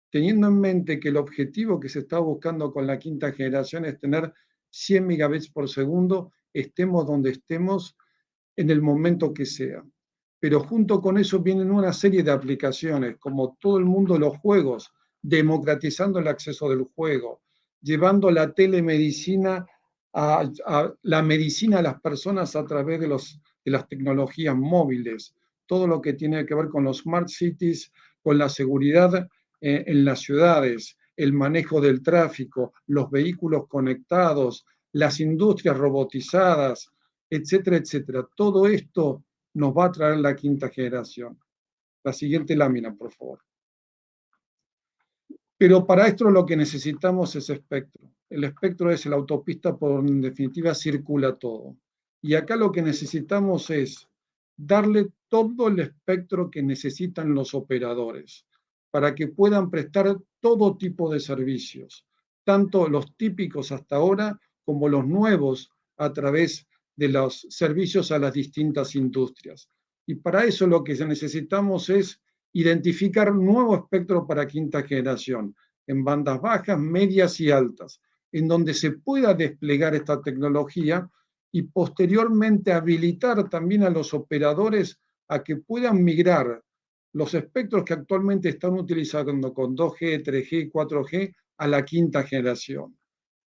teniendo en mente que el objetivo que se está buscando con la quinta generación es tener 100 megabits por segundo, estemos donde estemos, en el momento que sea. Pero junto con eso vienen una serie de aplicaciones, como todo el mundo de los juegos, democratizando el acceso del juego, llevando la telemedicina a la medicina a las personas a través de las tecnologías móviles, todo lo que tiene que ver con los smart cities, con la seguridad en las ciudades, el manejo del tráfico, los vehículos conectados, las industrias robotizadas, etcétera, etcétera. Todo esto nos va a traer la quinta generación. La siguiente lámina, por favor. Pero para esto lo que necesitamos es espectro. El espectro es la autopista por donde en definitiva circula todo. Y acá lo que necesitamos es darle todo el espectro que necesitan los operadores para que puedan prestar todo tipo de servicios, tanto los típicos hasta ahora como los nuevos a través de los servicios a las distintas industrias. Y para eso lo que necesitamos es identificar nuevo espectro para quinta generación, en bandas bajas, medias y altas, en donde se pueda desplegar esta tecnología y posteriormente habilitar también a los operadores a que puedan migrar los espectros que actualmente están utilizando con 2G, 3G, 4G a la quinta generación.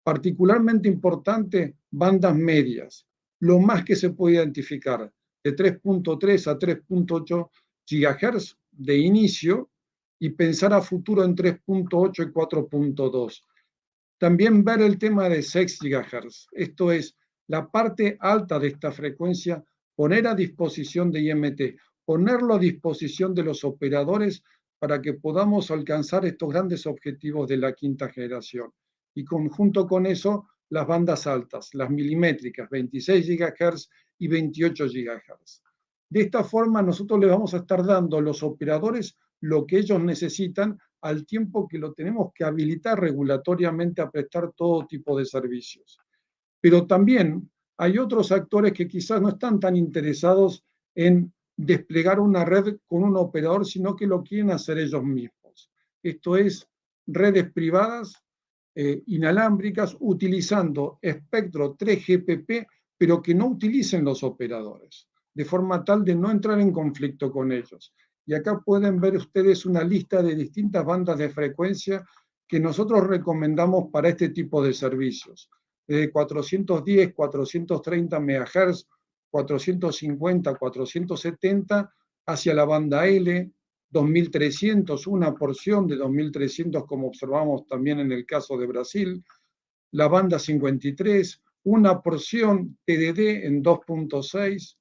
Particularmente importante, bandas medias, lo más que se puede identificar, de 3.3 a 3.8 GHz de inicio y pensar a futuro en 3.8 y 4.2. También ver el tema de 6 GHz, esto es, la parte alta de esta frecuencia, poner a disposición de IMT, ponerlo a disposición de los operadores para que podamos alcanzar estos grandes objetivos de la quinta generación. Y junto con eso, las bandas altas, las milimétricas, 26 GHz y 28 GHz. De esta forma, nosotros les vamos a estar dando a los operadores lo que ellos necesitan al tiempo que lo tenemos que habilitar regulatoriamente a prestar todo tipo de servicios. Pero también hay otros actores que quizás no están tan interesados en desplegar una red con un operador, sino que lo quieren hacer ellos mismos. Esto es redes privadas inalámbricas utilizando espectro 3GPP, pero que no utilicen los operadores, de forma tal de no entrar en conflicto con ellos. Y acá pueden ver ustedes una lista de distintas bandas de frecuencia que nosotros recomendamos para este tipo de servicios. De 410, 430 MHz, 450, 470, hacia la banda L, 2300, una porción de 2300, como observamos también en el caso de Brasil, la banda 53, una porción TDD en 2.6,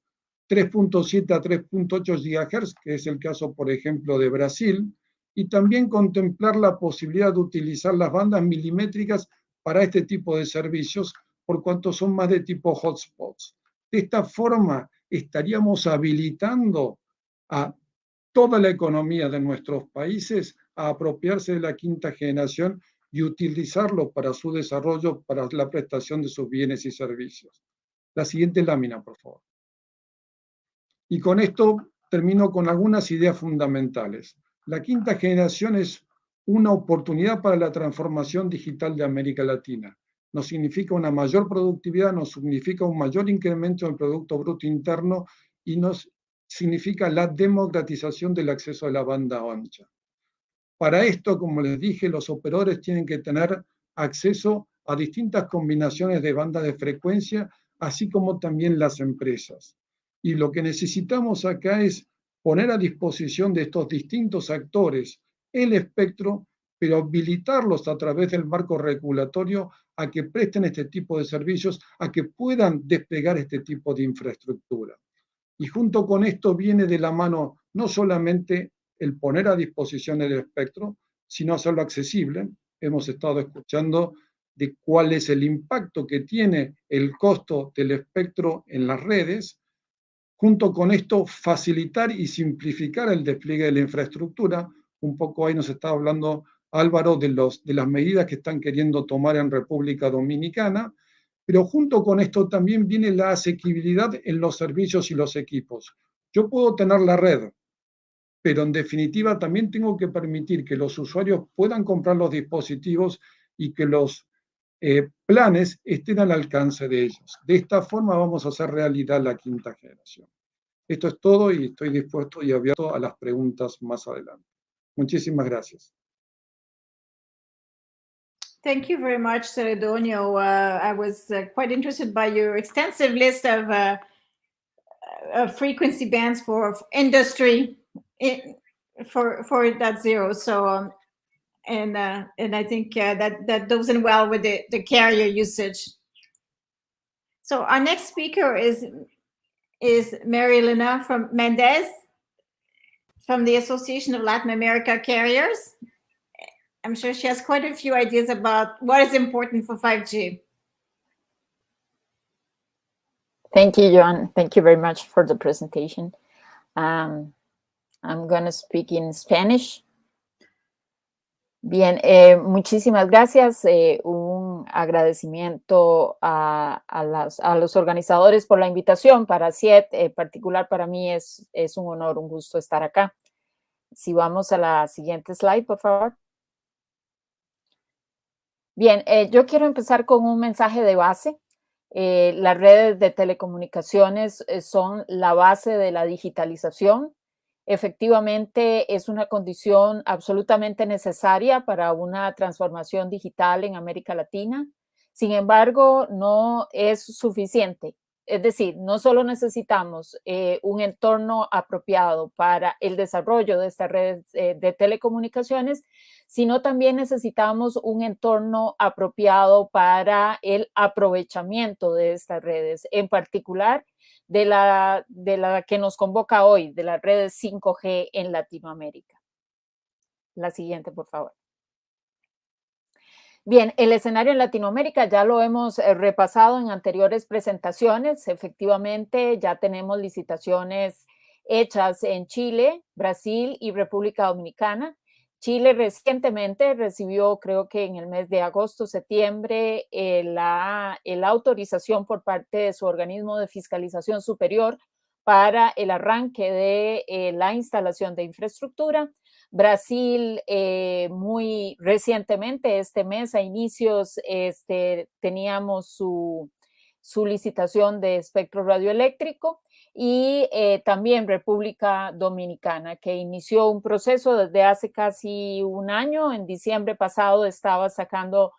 3.7 a 3.8 GHz, que es el caso, por ejemplo, de Brasil, y también contemplar la posibilidad de utilizar las bandas milimétricas para este tipo de servicios, por cuanto son más de tipo hotspots. De esta forma, estaríamos habilitando a toda la economía de nuestros países a apropiarse de la quinta generación y utilizarlo para su desarrollo, para la prestación de sus bienes y servicios. La siguiente lámina, por favor. Y con esto termino con algunas ideas fundamentales. La quinta generación es una oportunidad para la transformación digital de América Latina. Nos significa una mayor productividad, nos significa un mayor incremento del Producto Bruto Interno y nos significa la democratización del acceso a la banda ancha. Para esto, como les dije, los operadores tienen que tener acceso a distintas combinaciones de banda de frecuencia, así como también las empresas. Y lo que necesitamos acá es poner a disposición de estos distintos actores el espectro, pero habilitarlos a través del marco regulatorio a que presten este tipo de servicios, a que puedan desplegar este tipo de infraestructura. Y junto con esto viene de la mano no solamente el poner a disposición el espectro, sino hacerlo accesible. Hemos estado escuchando de cuál es el impacto que tiene el costo del espectro en las redes. Junto con esto, facilitar y simplificar el despliegue de la infraestructura. Un poco ahí nos está hablando Álvaro de las medidas que están queriendo tomar en República Dominicana. Pero junto con esto también viene la asequibilidad en los servicios y los equipos. Yo puedo tener la red, pero en definitiva también tengo que permitir que los usuarios puedan comprar los dispositivos y que los planes estén al alcance de ellos. De esta forma vamos a hacer realidad la quinta generación. Esto es todo y estoy dispuesto y abierto a las preguntas más adelante. Muchísimas gracias. Thank you very much, Celedonio. I was quite interested by your extensive list of frequency bands for industry for .0. So, and I think that goes in well with the carrier usage. So our next speaker is is Marilena Mendez from the Association of Latin America Carriers. I'm sure she has quite a few ideas about what is important for 5G. Thank you, Joan. Thank you very much for the presentation. I'm going to speak in Spanish. Bien, muchísimas gracias. Un agradecimiento a los organizadores por la invitación. Para CIET, en particular para mí es un honor, un gusto estar acá. Si vamos a la siguiente slide, por favor. Bien, yo quiero empezar con un mensaje de base. Las redes de telecomunicaciones son la base de la digitalización. Efectivamente, es una condición absolutamente necesaria para una transformación digital en América Latina. Sin embargo, no es suficiente. Es decir, no solo necesitamos un entorno apropiado para el desarrollo de estas redes de telecomunicaciones, sino también necesitamos un entorno apropiado para el aprovechamiento de estas redes, en particular de la que nos convoca hoy, de las redes 5G en Latinoamérica. La siguiente, por favor. Bien, el escenario en Latinoamérica ya lo hemos repasado en anteriores presentaciones. Efectivamente, ya tenemos licitaciones hechas en Chile, Brasil y República Dominicana. Chile recientemente recibió, creo que en el mes de agosto, septiembre, la autorización por parte de su organismo de fiscalización superior para el arranque de la instalación de infraestructura. Brasil, muy recientemente, este mes, a inicios, teníamos su licitación de espectro radioeléctrico, y también República Dominicana, que inició un proceso desde hace casi un año. En diciembre pasado estaba sacando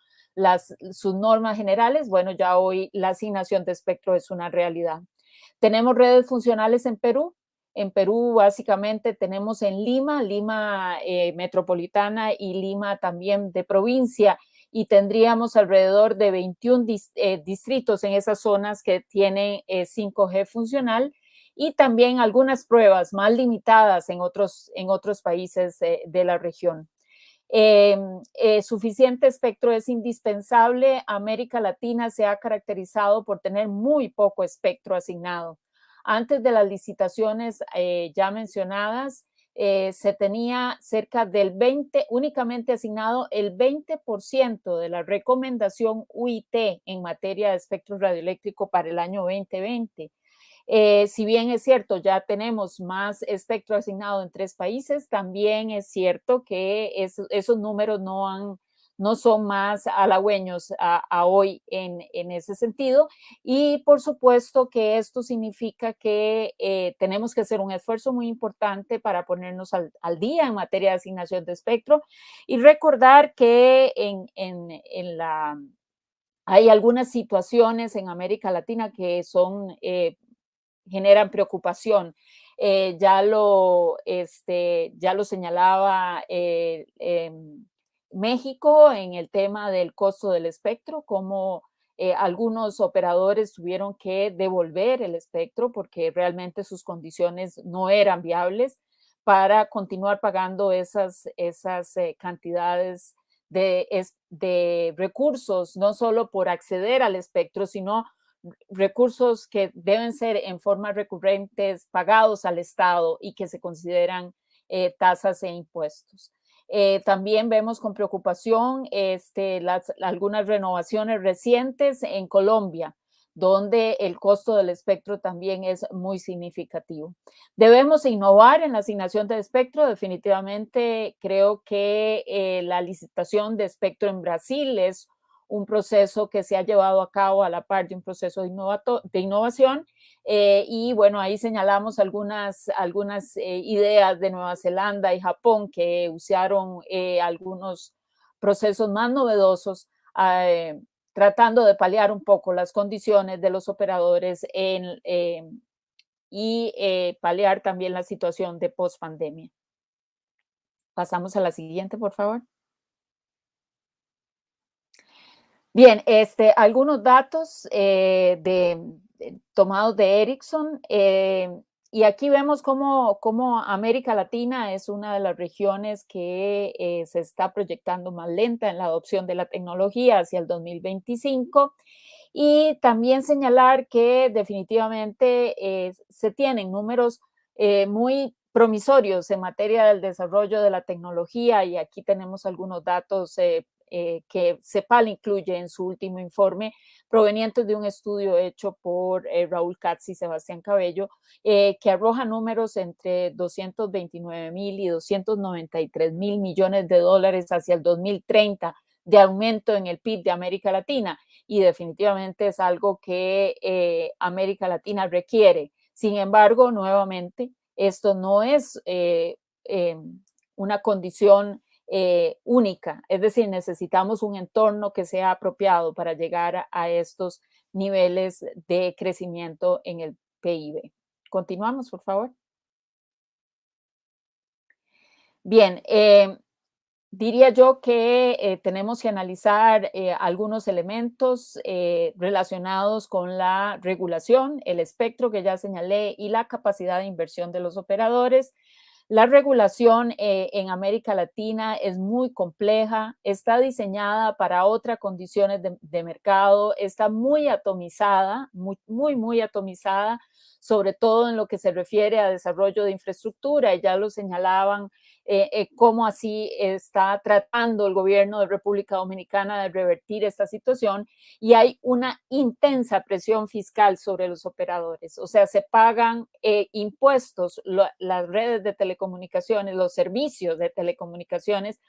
sus normas generales. Bueno, ya hoy la asignación de espectro es una realidad. Tenemos redes funcionales en Perú. En Perú, básicamente, tenemos en Lima metropolitana y Lima también de provincia, y tendríamos alrededor de 21 distritos en esas zonas que tienen 5G funcional, y también algunas pruebas más limitadas en otros países de la región. Suficiente espectro es indispensable. América Latina se ha caracterizado por tener muy poco espectro asignado. Antes de las licitaciones ya mencionadas, se tenía cerca del 20%, únicamente asignado el 20% de la recomendación UIT en materia de espectro radioeléctrico para el año 2020. Si bien es cierto, ya tenemos más espectro asignado en 3 países, también es cierto que esos números no son más halagüeños a hoy en ese sentido, y por supuesto que esto significa que tenemos que hacer un esfuerzo muy importante para ponernos al día en materia de asignación de espectro, y recordar que hay algunas situaciones en América Latina que generan preocupación. Ya lo señalaba México en el tema del costo del espectro, como algunos operadores tuvieron que devolver el espectro porque realmente sus condiciones no eran viables para continuar pagando esas cantidades de recursos, no solo por acceder al espectro, sino recursos que deben ser en forma recurrentes pagados al Estado y que se consideran tasas e impuestos. También vemos con preocupación algunas renovaciones recientes en Colombia, donde el costo del espectro también es muy significativo. Debemos innovar en la asignación del espectro. Definitivamente creo que la licitación de espectro en Brasil es un proceso que se ha llevado a cabo a la par de un proceso de innovación, y bueno, ahí señalamos algunas ideas de Nueva Zelanda y Japón que usaron algunos procesos más novedosos, tratando de paliar un poco las condiciones de los operadores y paliar también la situación de post-pandemia. Pasamos a la siguiente, por favor. Bien, algunos datos tomados de Ericsson. Y aquí vemos cómo América Latina es una de las regiones que se está proyectando más lenta en la adopción de la tecnología hacia el 2025. Y también señalar que definitivamente se tienen números muy promisorios en materia del desarrollo de la tecnología, y aquí tenemos algunos datos que CEPAL incluye en su último informe, provenientes de un estudio hecho por Raúl Katz y Sebastián Cabello, que arroja números entre 229,000 y 293,000 millones de dólares hacia el 2030 de aumento en el PIB de América Latina, y definitivamente es algo que América Latina requiere. Sin embargo, nuevamente, esto no es una condición única, es decir, necesitamos un entorno que sea apropiado para llegar a estos niveles de crecimiento en el PIB. Continuamos, por favor. Bien, diría yo que tenemos que analizar algunos elementos relacionados con la regulación, el espectro que ya señalé y la capacidad de inversión de los operadores. La regulación en América Latina es muy compleja, está diseñada para otras condiciones de mercado, está muy atomizada, muy atomizada, sobre todo en lo que se refiere a desarrollo de infraestructura, y ya lo señalaban cómo así está tratando el gobierno de República Dominicana de revertir esta situación, y hay una intensa presión fiscal sobre los operadores. O sea, se pagan impuestos, las redes de telecomunicaciones, los servicios de telecomunicaciones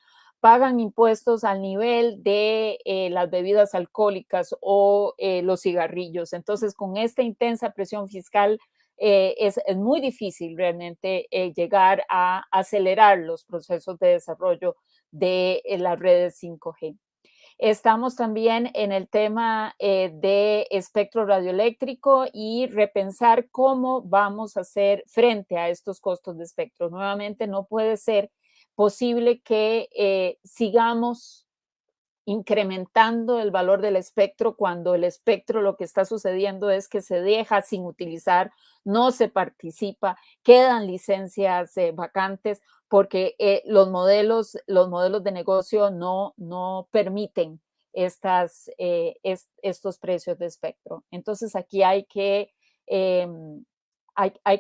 pagan impuestos al nivel de las bebidas alcohólicas o los cigarrillos. Entonces, con esta intensa presión fiscal, es muy difícil realmente llegar a acelerar los procesos de desarrollo de las redes 5G. Estamos también en el tema de espectro radioeléctrico y repensar cómo vamos a hacer frente a estos costos de espectro. Nuevamente, no puede ser posible que sigamos incrementando el valor del espectro cuando el espectro, lo que está sucediendo es que se deja sin utilizar, no se participa, quedan licencias vacantes porque los modelos de negocio no permiten estos precios de espectro. Entonces aquí hay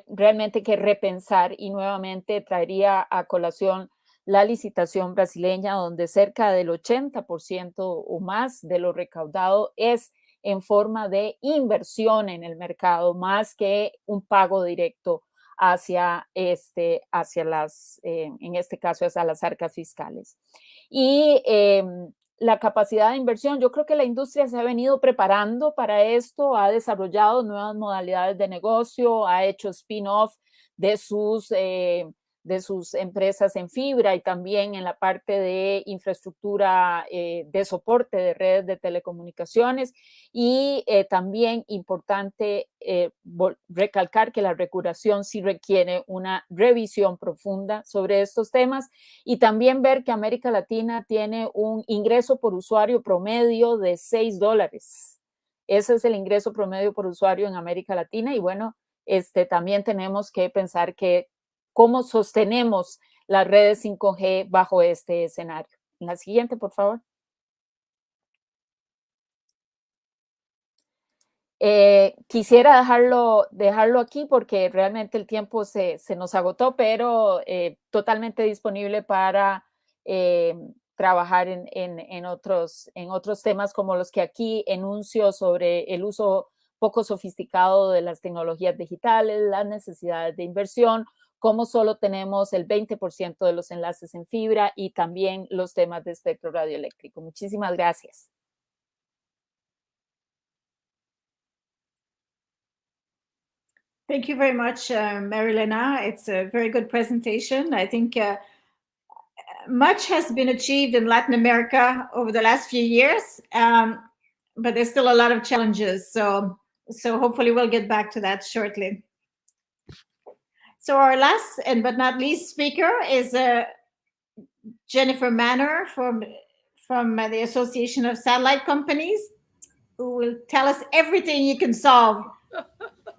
realmente que repensar, y nuevamente traería a colación la licitación brasileña, donde cerca del 80% o más de lo recaudado es en forma de inversión en el mercado, más que un pago directo hacia las, en este caso, hacia las arcas fiscales. Y la capacidad de inversión, yo creo que la industria se ha venido preparando para esto, ha desarrollado nuevas modalidades de negocio, ha hecho spin-off de sus empresas en fibra y también en la parte de infraestructura de soporte de redes de telecomunicaciones. Y también importante recalcar que la regulación sí requiere una revisión profunda sobre estos temas, y también ver que América Latina tiene un ingreso por usuario promedio de $6. Ese es el ingreso promedio por usuario en América Latina, y bueno, también tenemos que pensar que cómo sostenemos las redes 5G bajo este escenario. En la siguiente, por favor. Quisiera dejarlo aquí porque realmente el tiempo se nos agotó, pero totalmente disponible para trabajar en otros temas como los que aquí enuncio sobre el uso poco sofisticado de las tecnologías digitales, las necesidades de inversión, cómo solo tenemos el 20% de los enlaces en fibra, y también los temas de espectro radioeléctrico. Muchísimas gracias. Thank you very much, Marilena. It's a very good presentation. I think much has been achieved in Latin America over the last few years, but there's still a lot of challenges. So hopefully we'll get back to that shortly. So our last and but not least speaker is Jennifer Manor from the Association of Satellite Companies, who will tell us everything you can solve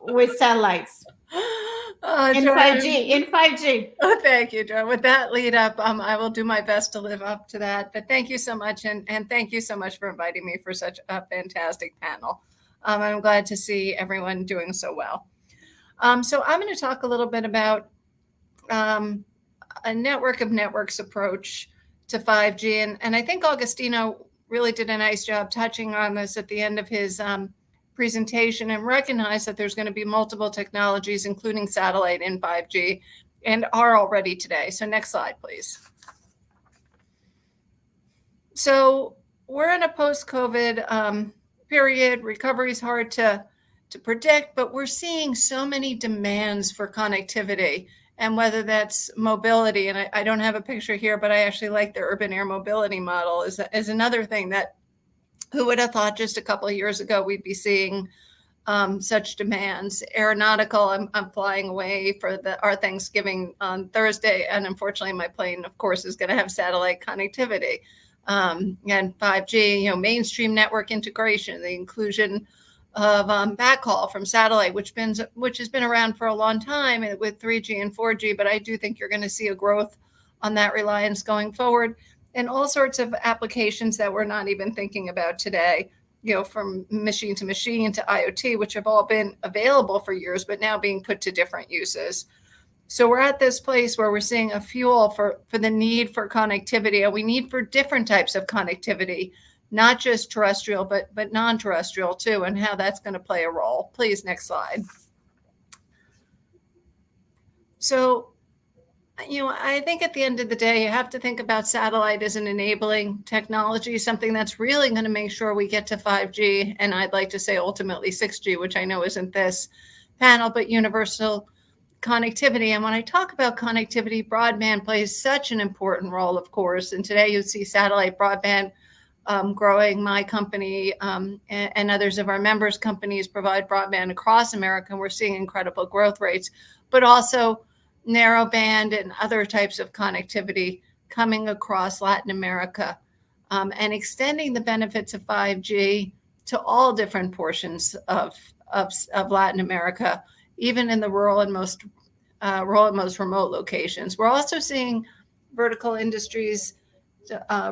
with satellites. In Joanne, 5G, in 5G. Oh, thank you, Joanne. With that lead up, I will do my best to live up to that. But thank you so much, and thank you so much for inviting me for such a fantastic panel. I'm glad to see everyone doing so well. So I'm going to talk a little bit about a network of networks approach to 5G. And I think Augustino really did a nice job touching on this at the end of his presentation, and recognize that there's going to be multiple technologies, including satellite in 5G, and are already today. So next slide, please. So we're in a post-COVID period. Recovery is hard to predict, but we're seeing so many demands for connectivity, and whether that's mobility, and I don't have a picture here, but I actually like the urban air mobility model is another thing that who would have thought just a couple of years ago we'd be seeing such demands. Aeronautical, I'm flying away for our Thanksgiving on Thursday, and unfortunately my plane, of course, is going to have satellite connectivity. And 5G, mainstream network integration, the inclusion of backhaul from satellite, which has been around for a long time with 3G and 4G, but I do think you're going to see a growth on that reliance going forward, and all sorts of applications that we're not even thinking about today, from machine to machine to IoT, which have all been available for years, but now being put to different uses. So we're at this place where we're seeing a fuel for the need for connectivity, and we need for different types of connectivity, not just terrestrial, but non-terrestrial too, and how that's going to play a role. Please, next slide. So, I think at the end of the day, you have to think about satellite as an enabling technology, something that's really going to make sure we get to 5G, and I'd like to say ultimately 6G, which I know isn't this panel, but universal connectivity. And when I talk about connectivity, broadband plays such an important role, of course, and today you see satellite broadband growing. My company and others of our members' companies provide broadband across America, and we're seeing incredible growth rates, but also narrowband and other types of connectivity coming across Latin America, and extending the benefits of 5G to all different portions of Latin America, even in the rural and most remote locations. We're also seeing vertical industries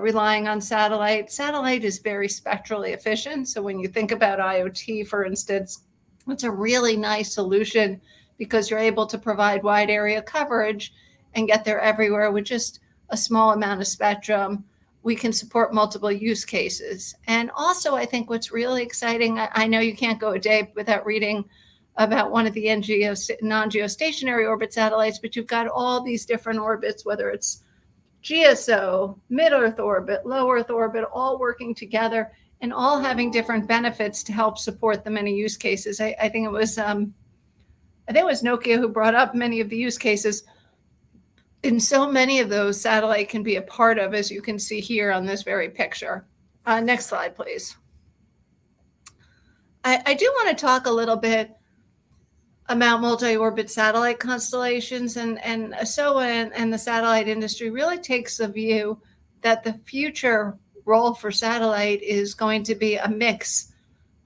relying on satellite. Satellite is very spectrally efficient. So when you think about IoT, for instance, it's a really nice solution because you're able to provide wide area coverage and get there everywhere with just a small amount of spectrum. We can support multiple use cases. And also, I think what's really exciting, I know you can't go a day without reading about one of the non-geostationary orbit satellites, but you've got all these different orbits, whether it's GSO, mid-Earth orbit, low Earth orbit, all working together and all having different benefits to help support the many use cases. I think it was Nokia who brought up many of the use cases. And so many of those satellite can be a part of, as you can see here on this very picture. Next slide, please. I do want to talk a little bit about multi-orbit satellite constellations, and SOA and the satellite industry really takes the view that the future role for satellite is going to be a mix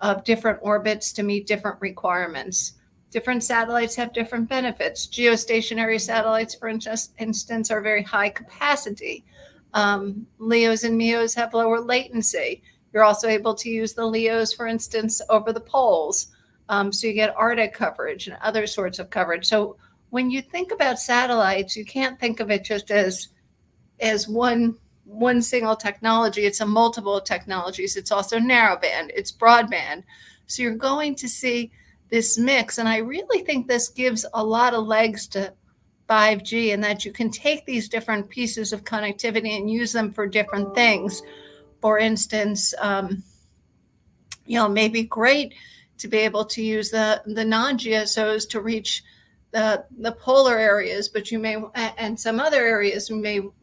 of different orbits to meet different requirements. Different satellites have different benefits. Geostationary satellites, for instance, are very high capacity. LEOs and MEOs have lower latency. You're also able to use the LEOs, for instance, over the poles. So you get Arctic coverage and other sorts of coverage. So when you think about satellites, you can't think of it just as one single technology. It's a multiple technologies. It's also narrowband. It's broadband. So you're going to see this mix. And I really think this gives a lot of legs to 5G, and that you can take these different pieces of connectivity and use them for different things. For instance, maybe great to be able to use the non-GSOs to reach the polar areas, but you may, and some other areas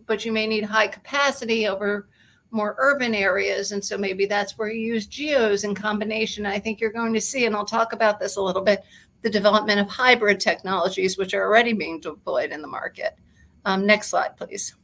but you may need high capacity over more urban areas. And so maybe that's where you use GEOs in combination. I think you're going to see, and I'll talk about this a little bit, the development of hybrid technologies, which are already being deployed in the market. Next slide, please.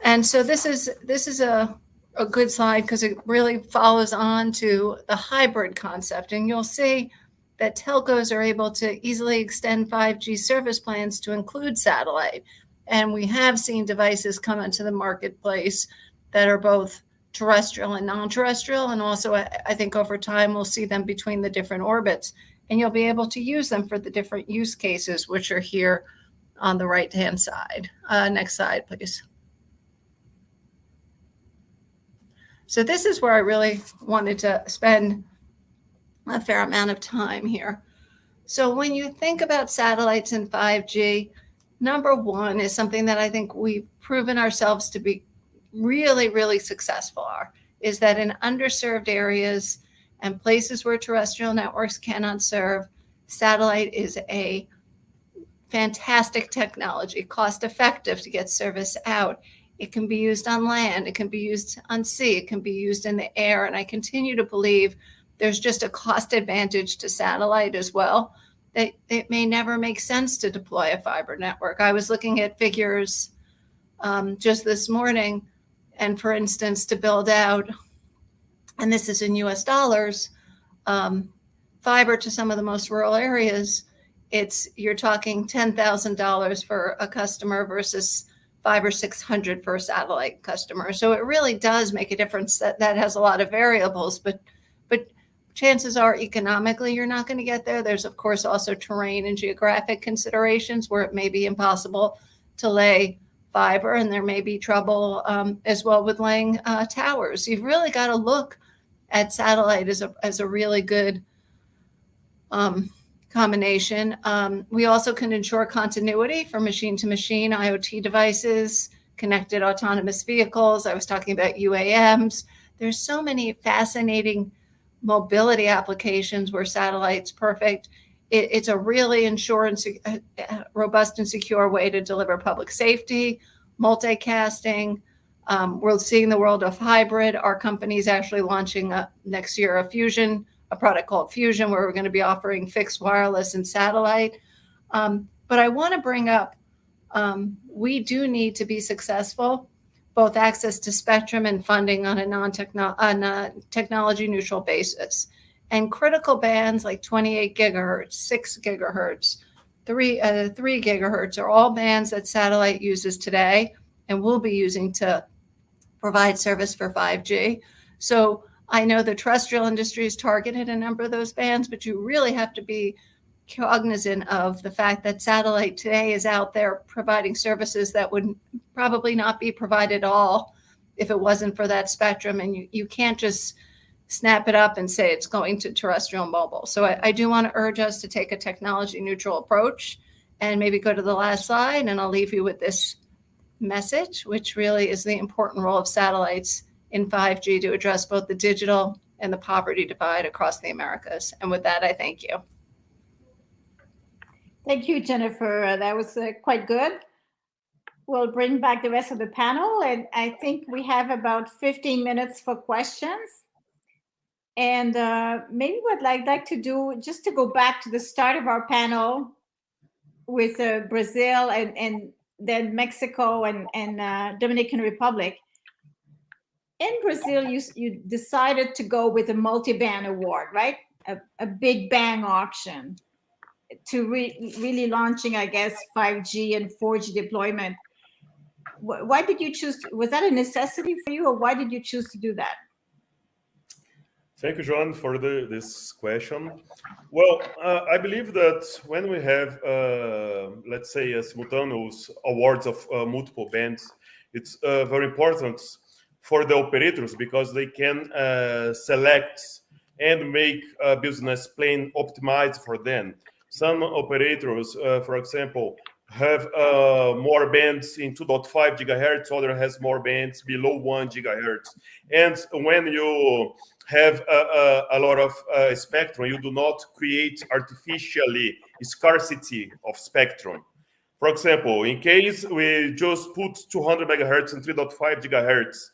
And so this is a a good slide because it really follows on to the hybrid concept. And you'll see that telcos are able to easily extend 5G service plans to include satellite. And we have seen devices come into the marketplace that are both terrestrial and non-terrestrial. And also, I think over time, we'll see them between the different orbits. And you'll be able to use them for the different use cases, which are here on the right-hand side. Next slide, please. So this is where I really wanted to spend a fair amount of time here. So when you think about satellites and 5G, number one is something that I think we've proven ourselves to be really, really successful is that in underserved areas and places where terrestrial networks cannot serve, satellite is a fantastic technology, cost effective to get service out. It can be used on land, it can be used on sea, it can be used in the air. And I continue to believe there's just a cost advantage to satellite as well, that it may never make sense to deploy a fiber network. I was looking at figures just this morning, and for instance, to build out, and this is in US dollars, fiber to some of the most rural areas, you're talking $10,000 for a customer versus $500 or $600 for a satellite customer. So it really does make a difference. That has a lot of variables, but chances are economically you're not going to get there. There's of course also terrain and geographic considerations where it may be impossible to lay fiber, and there may be trouble as well with laying towers. You've really got to look at satellite as a really good combination. We also can ensure continuity for machine-to-machine IoT devices, connected autonomous vehicles. I was talking about UAMs. There's so many fascinating mobility applications where satellite's perfect. It's a really robust and secure way to deliver public safety, multicasting. We're seeing the world of hybrid. Our company is actually launching next year a product called Fusion, where we're going to be offering fixed wireless and satellite. But I want to bring up, we do need to be successful, both access to spectrum and funding on a technology neutral basis. And critical bands like 28 gigahertz, 6 gigahertz, 3 gigahertz are all bands that satellite uses today and will be using to provide service for 5G. So I know the terrestrial industry has targeted a number of those bands, but you really have to be cognizant of the fact that satellite today is out there providing services that would probably not be provided at all if it wasn't for that spectrum. And you can't just snap it up and say it's going to terrestrial mobile. So I do want to urge us to take a technology neutral approach, and maybe go to the last slide, and I'll leave you with this message, which really is the important role of satellites in 5G to address both the digital and the poverty divide across the Americas. And with that, I thank you. Thank you, Jennifer. That was quite good. We'll bring back the rest of the panel, and I think we have about 15 minutes for questions. And maybe what I'd like to do, just to go back to the start of our panel with Brazil and then Mexico and Dominican Republic. In Brazil, you decided to go with a multi-band award, right? A big bang auction to really launching, I guess, 5G and 4G deployment. Why did you choose? Was that a necessity for you, or why did you choose to do that? Thank you, John, for this question. Well, I believe that when we have, let's say, a simultaneous awards of multiple bands, it's very important for the operators because they can select and make a business plan optimized for them. Some operators, for example, have more bands in 2.5 gigahertz, other has more bands below 1 gigahertz. And when you have a lot of spectrum, you do not create artificially scarcity of spectrum. For example, in case we just put 200 megahertz and 3.5 gigahertz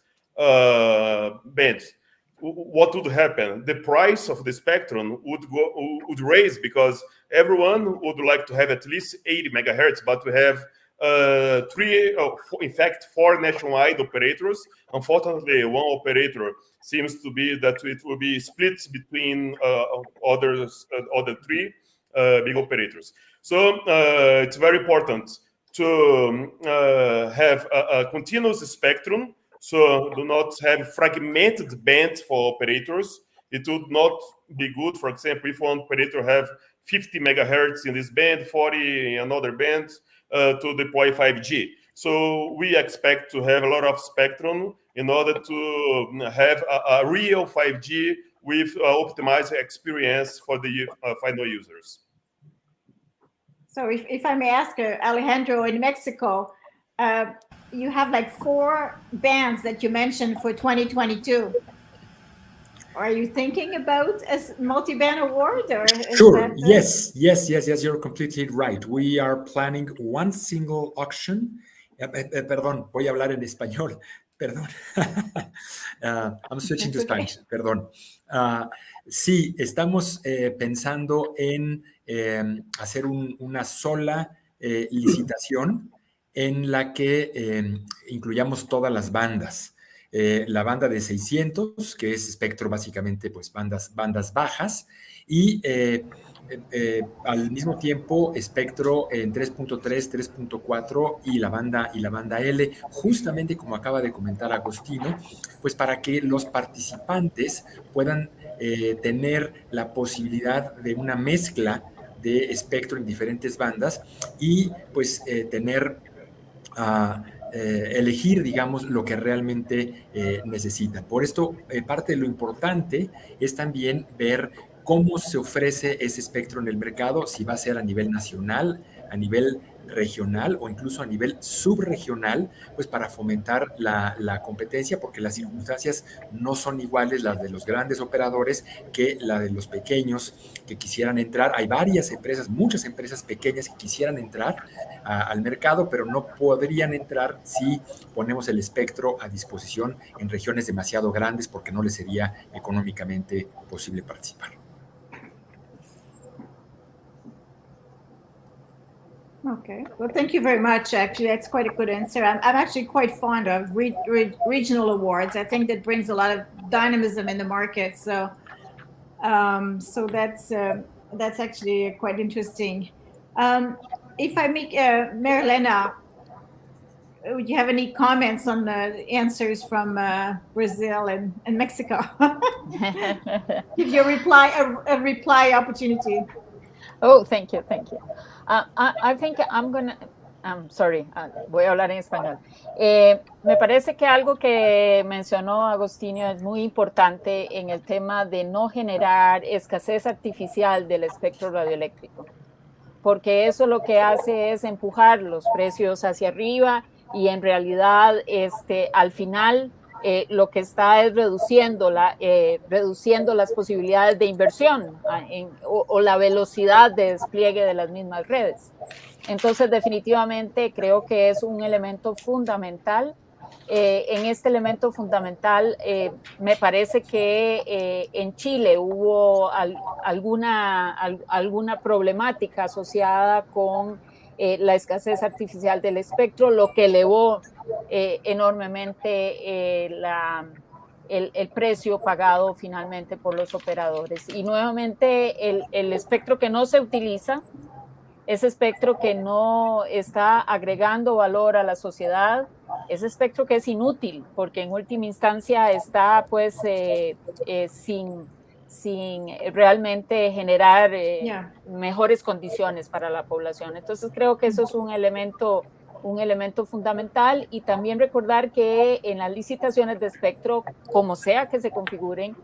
bands, what would happen? The price of the spectrum would raise because everyone would like to have at least 80 megahertz, but we have in fact, 4 nationwide operators. Unfortunately, one operator seems to be that it will be split between other 3 big operators. So it's very important to have a continuous spectrum, so do not have fragmented bands for operators. It would not be good, for example, if one operator have 50 megahertz in this band, 40 in another band, to deploy 5G. So we expect to have a lot of spectrum in order to have a real 5G with optimized experience for the final users. So if I may ask, Alejandro, in Mexico, you have like 4 bands that you mentioned for 2022. Are you thinking about a multi-band award? Or Sure. Yes. You're completely right. We are planning one single auction. Perdón, voy a hablar en español. Perdón. I'm switching to Spanish. Perdón. Sí, estamos pensando en hacer una sola licitación en la que incluyamos todas las bandas. La banda de 600, que es espectro básicamente, pues bandas bajas, y al mismo tiempo espectro en 3.3, 3.4 y la banda L, justamente como acaba de comentar Agostino, pues para que los participantes puedan tener la posibilidad de una mezcla de espectro en diferentes bandas y pues tener elegir, digamos, lo que realmente necesitan. Por esto, parte de lo importante es también ver cómo se ofrece ese espectro en el mercado, si va a ser a nivel nacional, a nivel regional o incluso a nivel subregional, pues para fomentar la competencia, porque las circunstancias no son iguales las de los grandes operadores que la de los pequeños que quisieran entrar. Hay varias empresas, muchas empresas pequeñas que quisieran entrar al mercado, pero no podrían entrar si ponemos el espectro a disposición en regiones demasiado grandes porque no les sería económicamente posible participar. Okay, well, thank you very much. Actually, that's quite a good answer. I'm actually quite fond of regional awards. I think that brings a lot of dynamism in the market. So, so that's actually quite interesting. If I make Marilena, would you have any comments on the answers from Brazil and Mexico? Give your a reply opportunity. Oh, thank you. I think I'm sorry, voy a hablar en español. Me parece que algo que mencionó Agostinho es muy importante en el tema de no generar escasez artificial del espectro radioeléctrico, porque eso lo que hace es empujar los precios hacia arriba y en realidad al final lo que está es reduciendo las posibilidades de inversión o la velocidad de despliegue de las mismas redes. Entonces, definitivamente creo que es un elemento fundamental. En este elemento fundamental, me parece que en Chile hubo alguna problemática asociada con la escasez artificial del espectro, lo que elevó enormemente el precio pagado finalmente por los operadores. Y nuevamente el espectro que no se utiliza, ese espectro que no está agregando valor a la sociedad, ese espectro que es inútil, porque en última instancia está pues sin realmente generar mejores condiciones para la población. Entonces creo que eso es un elemento fundamental, y también recordar que en las licitaciones de espectro, como sea que se configuren,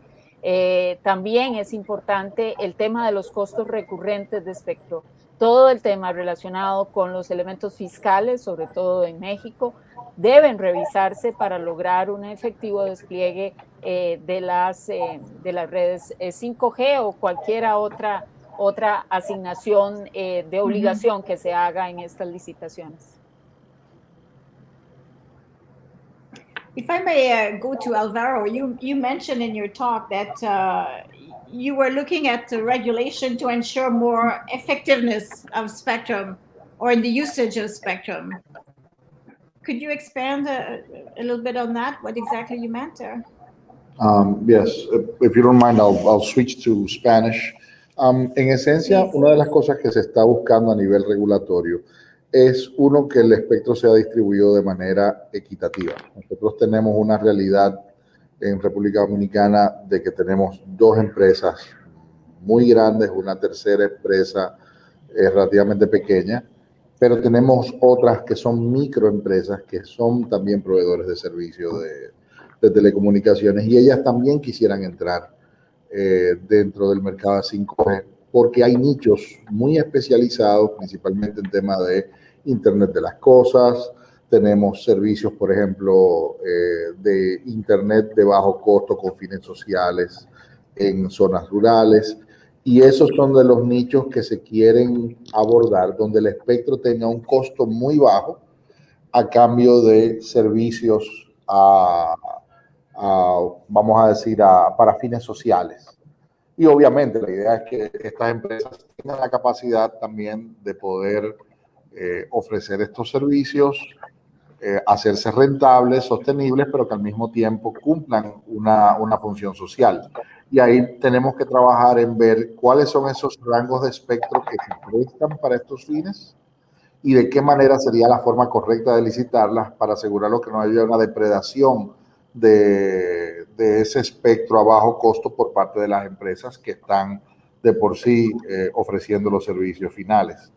también es importante el tema de los costos recurrentes de espectro. Todo el tema relacionado con los elementos fiscales, sobre todo en México, deben revisarse para lograr un efectivo despliegue de las redes 5G o cualquier otra asignación de obligación que se haga en estas licitaciones. If I may go to Alvaro, you mentioned in your talk that you were looking at the regulation to ensure more effectiveness of spectrum or in the usage of spectrum. Could you expand a little bit on that? What exactly you meant there? Yes, if you don't mind, I'll switch to Spanish. En esencia, una de las cosas que se está buscando a nivel regulatorio es, uno, que el espectro sea distribuido de manera equitativa. Nosotros tenemos una realidad en República Dominicana de que tenemos dos empresas muy grandes, una tercera empresa relativamente pequeña, pero tenemos otras que son microempresas que son también proveedores de servicios de telecomunicaciones, y ellas también quisieran entrar dentro del mercado de 5G, porque hay nichos muy especializados, principalmente en tema de Internet de las cosas. Tenemos servicios, por ejemplo, de Internet de bajo costo con fines sociales en zonas rurales, y esos son de los nichos que se quieren abordar, donde el espectro tenga un costo muy bajo a cambio de servicios vamos a decir, para fines sociales. Y obviamente la idea es que estas empresas tengan la capacidad también de poder ofrecer estos servicios, hacerse rentables, sostenibles, pero que al mismo tiempo cumplan una función social. Y ahí tenemos que trabajar en ver cuáles son esos rangos de espectro que se prestan para estos fines y de qué manera sería la forma correcta de licitarlas para asegurarlo que no haya una depredación de ese espectro a bajo costo por parte de las empresas que están de por sí ofreciendo los servicios finales.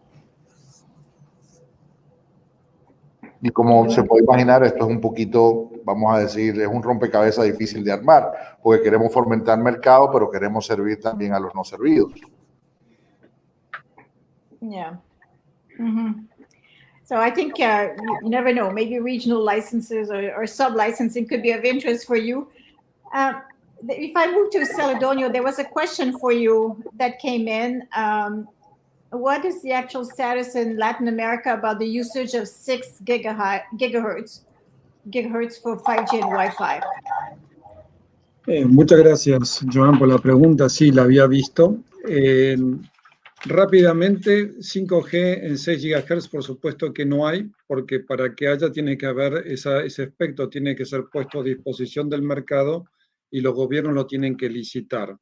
Y como se puede imaginar, esto es un poquito, vamos a decir, es un rompecabezas difícil de armar, porque queremos fomentar mercado, pero queremos servir también a los no servidos. Yeah. Mm-hmm. So I think you never know, maybe regional licenses or sub-licensing could be of interest for you. If I move to Celedonio, there was a question for you that came in. What is the actual status in Latin America about the usage of 6 gigahertz for 5G and Wi-Fi? Muchas gracias, Joan, por la pregunta. Sí, la había visto. Rápidamente, 5G en 6 GHz, por supuesto que no hay, porque para que haya tiene que haber ese espectro, tiene que ser puesto a disposición del mercado y los gobiernos lo tienen que licitar.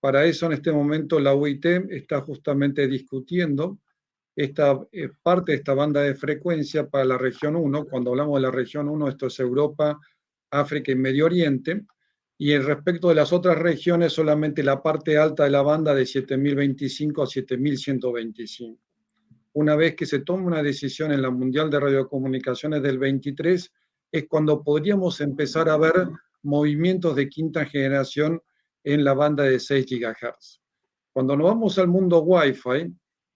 Para eso, en este momento, la UIT está justamente discutiendo esta parte de esta banda de frecuencia para la región 1. Cuando hablamos de la región 1, esto es Europa, África y Medio Oriente. Y respecto de las otras regiones, solamente la parte alta de la banda de 7025 a 7125. Una vez que se tome una decisión en la Mundial de Radiocomunicaciones del 23, es cuando podríamos empezar a ver movimientos de quinta generación en la banda de 6 GHz. Cuando nos vamos al mundo Wi-Fi,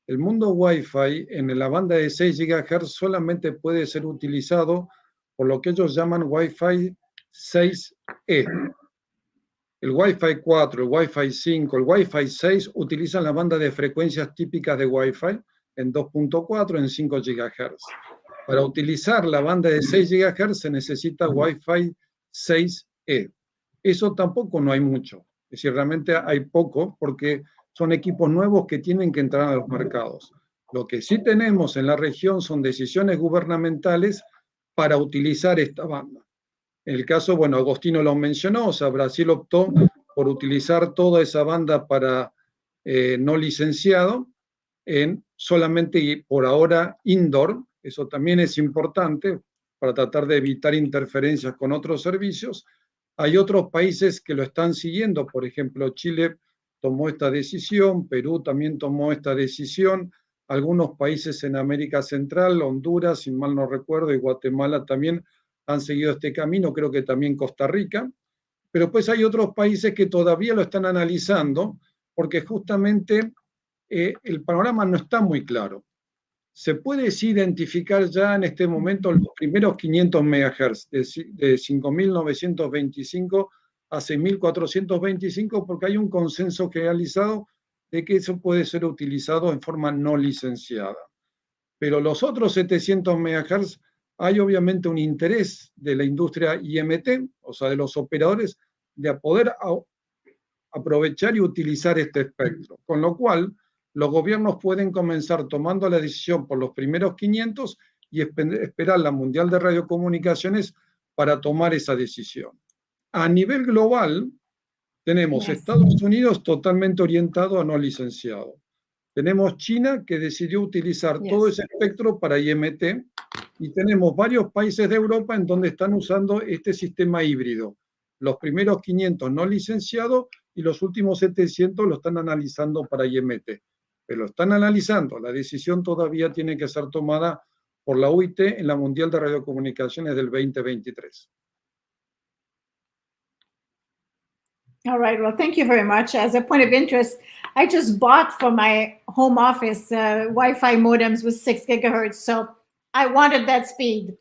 el mundo Wi-Fi en la banda de 6 GHz solamente puede ser utilizado por lo que ellos llaman Wi-Fi 6E. El Wi-Fi 4, el Wi-Fi 5, el Wi-Fi 6 utilizan la banda de frecuencias típicas de Wi-Fi en 2.4, en 5 GHz. Para utilizar la banda de 6 GHz se necesita Wi-Fi 6E. Eso tampoco no hay mucho. Es decir, realmente hay poco porque son equipos nuevos que tienen que entrar a los mercados. Lo que sí tenemos en la región son decisiones gubernamentales para utilizar esta banda. En el caso, bueno, Agostino lo mencionó, o sea, Brasil optó por utilizar toda esa banda para no licenciado, en solamente por ahora indoor. Eso también es importante para tratar de evitar interferencias con otros servicios. Hay otros países que lo están siguiendo, por ejemplo, Chile tomó esta decisión, Perú también tomó esta decisión, algunos países en América Central, Honduras, si mal no recuerdo, y Guatemala también han seguido este camino, creo que también Costa Rica, pero pues hay otros países que todavía lo están analizando, porque justamente el panorama no está muy claro. Se puede sí identificar ya en este momento los primeros 500 MHz, de 5.925 a 6.425, porque hay un consenso generalizado de que eso puede ser utilizado en forma no licenciada. Pero los otros 700 MHz, hay obviamente un interés de la industria IMT, o sea, de los operadores, de poder aprovechar y utilizar este espectro. Con lo cual, los gobiernos pueden comenzar tomando la decisión por los primeros 500 y esperar la Mundial de Radiocomunicaciones para tomar esa decisión. A nivel global, tenemos Estados Unidos totalmente orientado a no licenciado. Tenemos China que decidió utilizar todo ese espectro para IMT y tenemos varios países de Europa en donde están usando este sistema híbrido. Los primeros 500 no licenciados y los últimos 700 lo están analizando para IMT. Pero lo están analizando. La decisión todavía tiene que ser tomada por la UIT en la Mundial de Radiocomunicaciones del 2023. All right. Well, thank you very much. As a point of interest, I just bought for my home office Wi-Fi modems with 6 gigahertz. So I wanted that speed.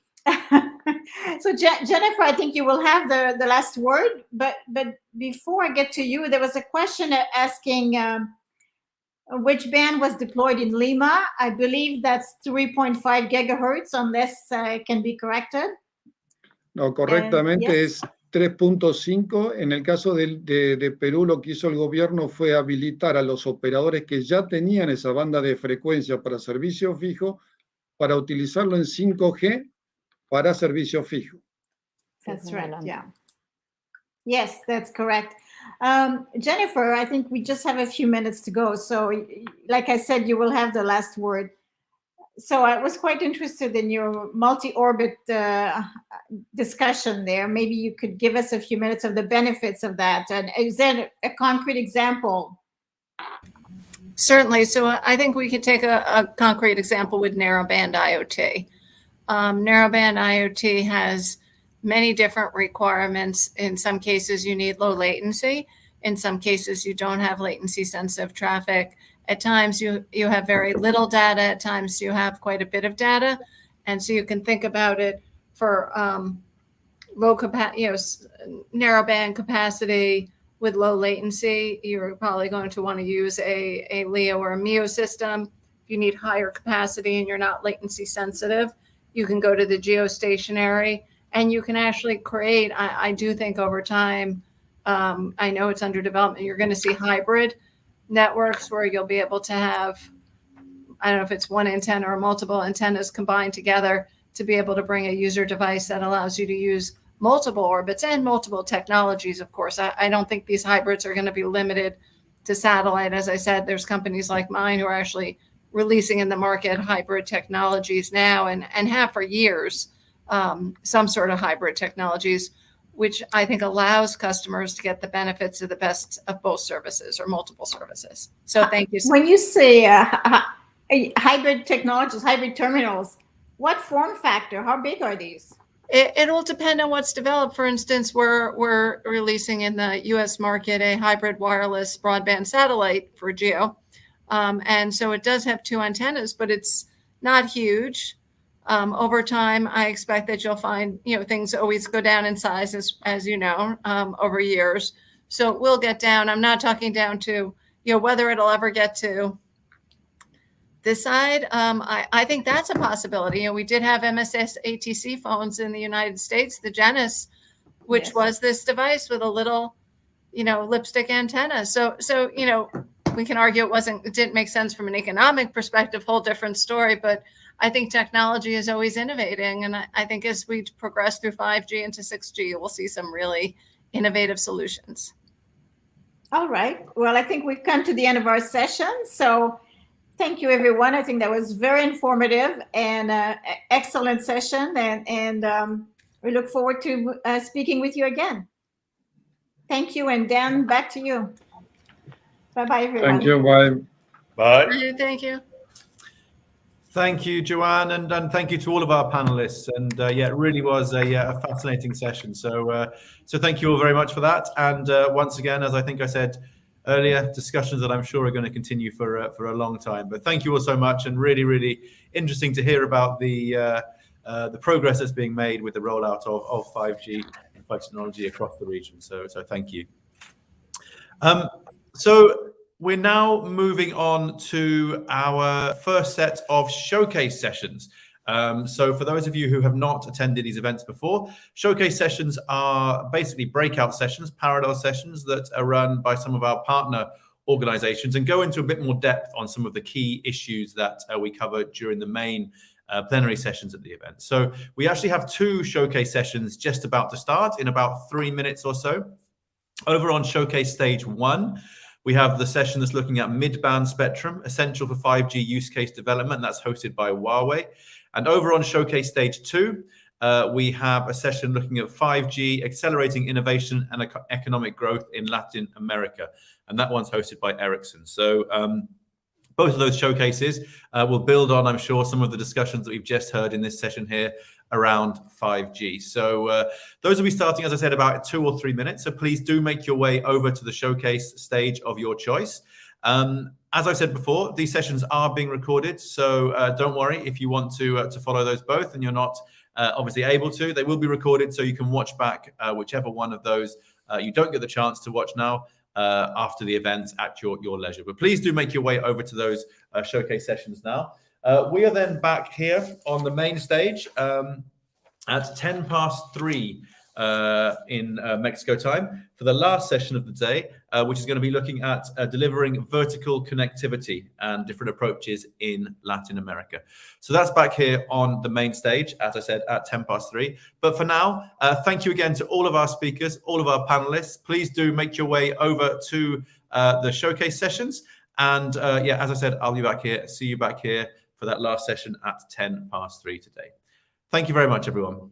So Jennifer, I think you will have the last word. But before I get to you, there was a question asking which band was deployed in Lima. I believe that's 3.5 gigahertz, unless I can be corrected. No, correctamente es 3.5. En el caso de Perú, lo que hizo el gobierno fue habilitar a los operadores que ya tenían esa banda de frecuencia para servicio fijo para utilizarlo en 5G para servicio fijo. That's right, yeah. Yes, that's correct. Jennifer, I think we just have a few minutes to go. So like I said, you will have the last word. So I was quite interested in your multi-orbit discussion there. Maybe you could give us a few minutes of the benefits of that. And is there a concrete example? Certainly. So I think we could take a concrete example with narrowband IoT. Narrowband IoT has many different requirements. In some cases, you need low latency. In some cases, you don't have latency sensitive traffic. At times you have very little data. At times you have quite a bit of data. And so you can think about it for narrowband capacity with low latency. You're probably going to want to use a LEO or a MEO system. If you need higher capacity and you're not latency sensitive, you can go to the geostationary, and you can actually create, I do think over time, I know it's under development, you're going to see hybrid networks where you'll be able to have, I don't know if it's one antenna or multiple antennas combined together to be able to bring a user device that allows you to use multiple orbits and multiple technologies, of course. I don't think these hybrids are going to be limited to satellite. As I said, there's companies like mine who are actually releasing in the market hybrid technologies now and have for years some sort of hybrid technologies, which I think allows customers to get the benefits of the best of both services or multiple services. So thank you. When you say hybrid technologies, hybrid terminals, what form factor? How big are these? It will depend on what's developed. For instance, we're releasing in the US market a hybrid wireless broadband satellite for GEO. And so it does have 2 antennas, but it's not huge. Over time, I expect that you'll find, things always go down in size, as you know, over years. So it will get down. I'm not talking down to, whether it'll ever get to this side. I think that's a possibility. We did have MSS ATC phones in the United States, the Genesis, which was this device with a little, lipstick antenna. So, we can argue it didn't make sense from an economic perspective, whole different story, but I think technology is always innovating. And I think as we progress through 5G into 6G, we'll see some really innovative solutions. All right. Well, I think we've come to the end of our session. So thank you, everyone. I think that was very informative and excellent session. And we look forward to speaking with you again. Thank you. And Dan, back to you. Bye-bye, everyone. Thank you. Bye. Bye. Thank you. Thank you, Joanne, and thank you to all of our panelists. And it really was a fascinating session. So thank you all very much for that. And once again, as I think I said earlier, discussions that I'm sure are going to continue for a long time. But thank you all so much, and really, really interesting to hear about the progress that's being made with the rollout of 5G and 5G technology across the region. So thank you. So we're now moving on to our first set of showcase sessions. So for those of you who have not attended these events before, showcase sessions are basically breakout sessions, parallel sessions that are run by some of our partner organizations and go into a bit more depth on some of the key issues that we covered during the main plenary sessions at the event. So we actually have 2 showcase sessions just about to start in about 3 minutes or so. Over on showcase stage 1, we have the session that's looking at mid-band spectrum, essential for 5G use case development. That's hosted by Huawei. And over on showcase stage 2, we have a session looking at 5G, accelerating innovation and economic growth in Latin America. And that one's hosted by Ericsson. So both of those showcases will build on, I'm sure, some of the discussions that we've just heard in this session here around 5G. So those will be starting, as I said, about 2 or 3 minutes. So please do make your way over to the showcase stage of your choice. As I said before, these sessions are being recorded. So don't worry if you want to follow those both and you're not obviously able to. They will be recorded so you can watch back whichever one of those you don't get the chance to watch now after the event at your leisure. But please do make your way over to those showcase sessions now. We are then back here on the main stage at 3:10 in Mexico time for the last session of the day, which is going to be looking at delivering vertical connectivity and different approaches in Latin America. So that's back here on the main stage, as I said, at 3:10. But for now, thank you again to all of our speakers, all of our panelists. Please do make your way over to the showcase sessions. And yeah, as I said, I'll be back here, see you back here for that last session at 3:10 today. Thank you very much, everyone.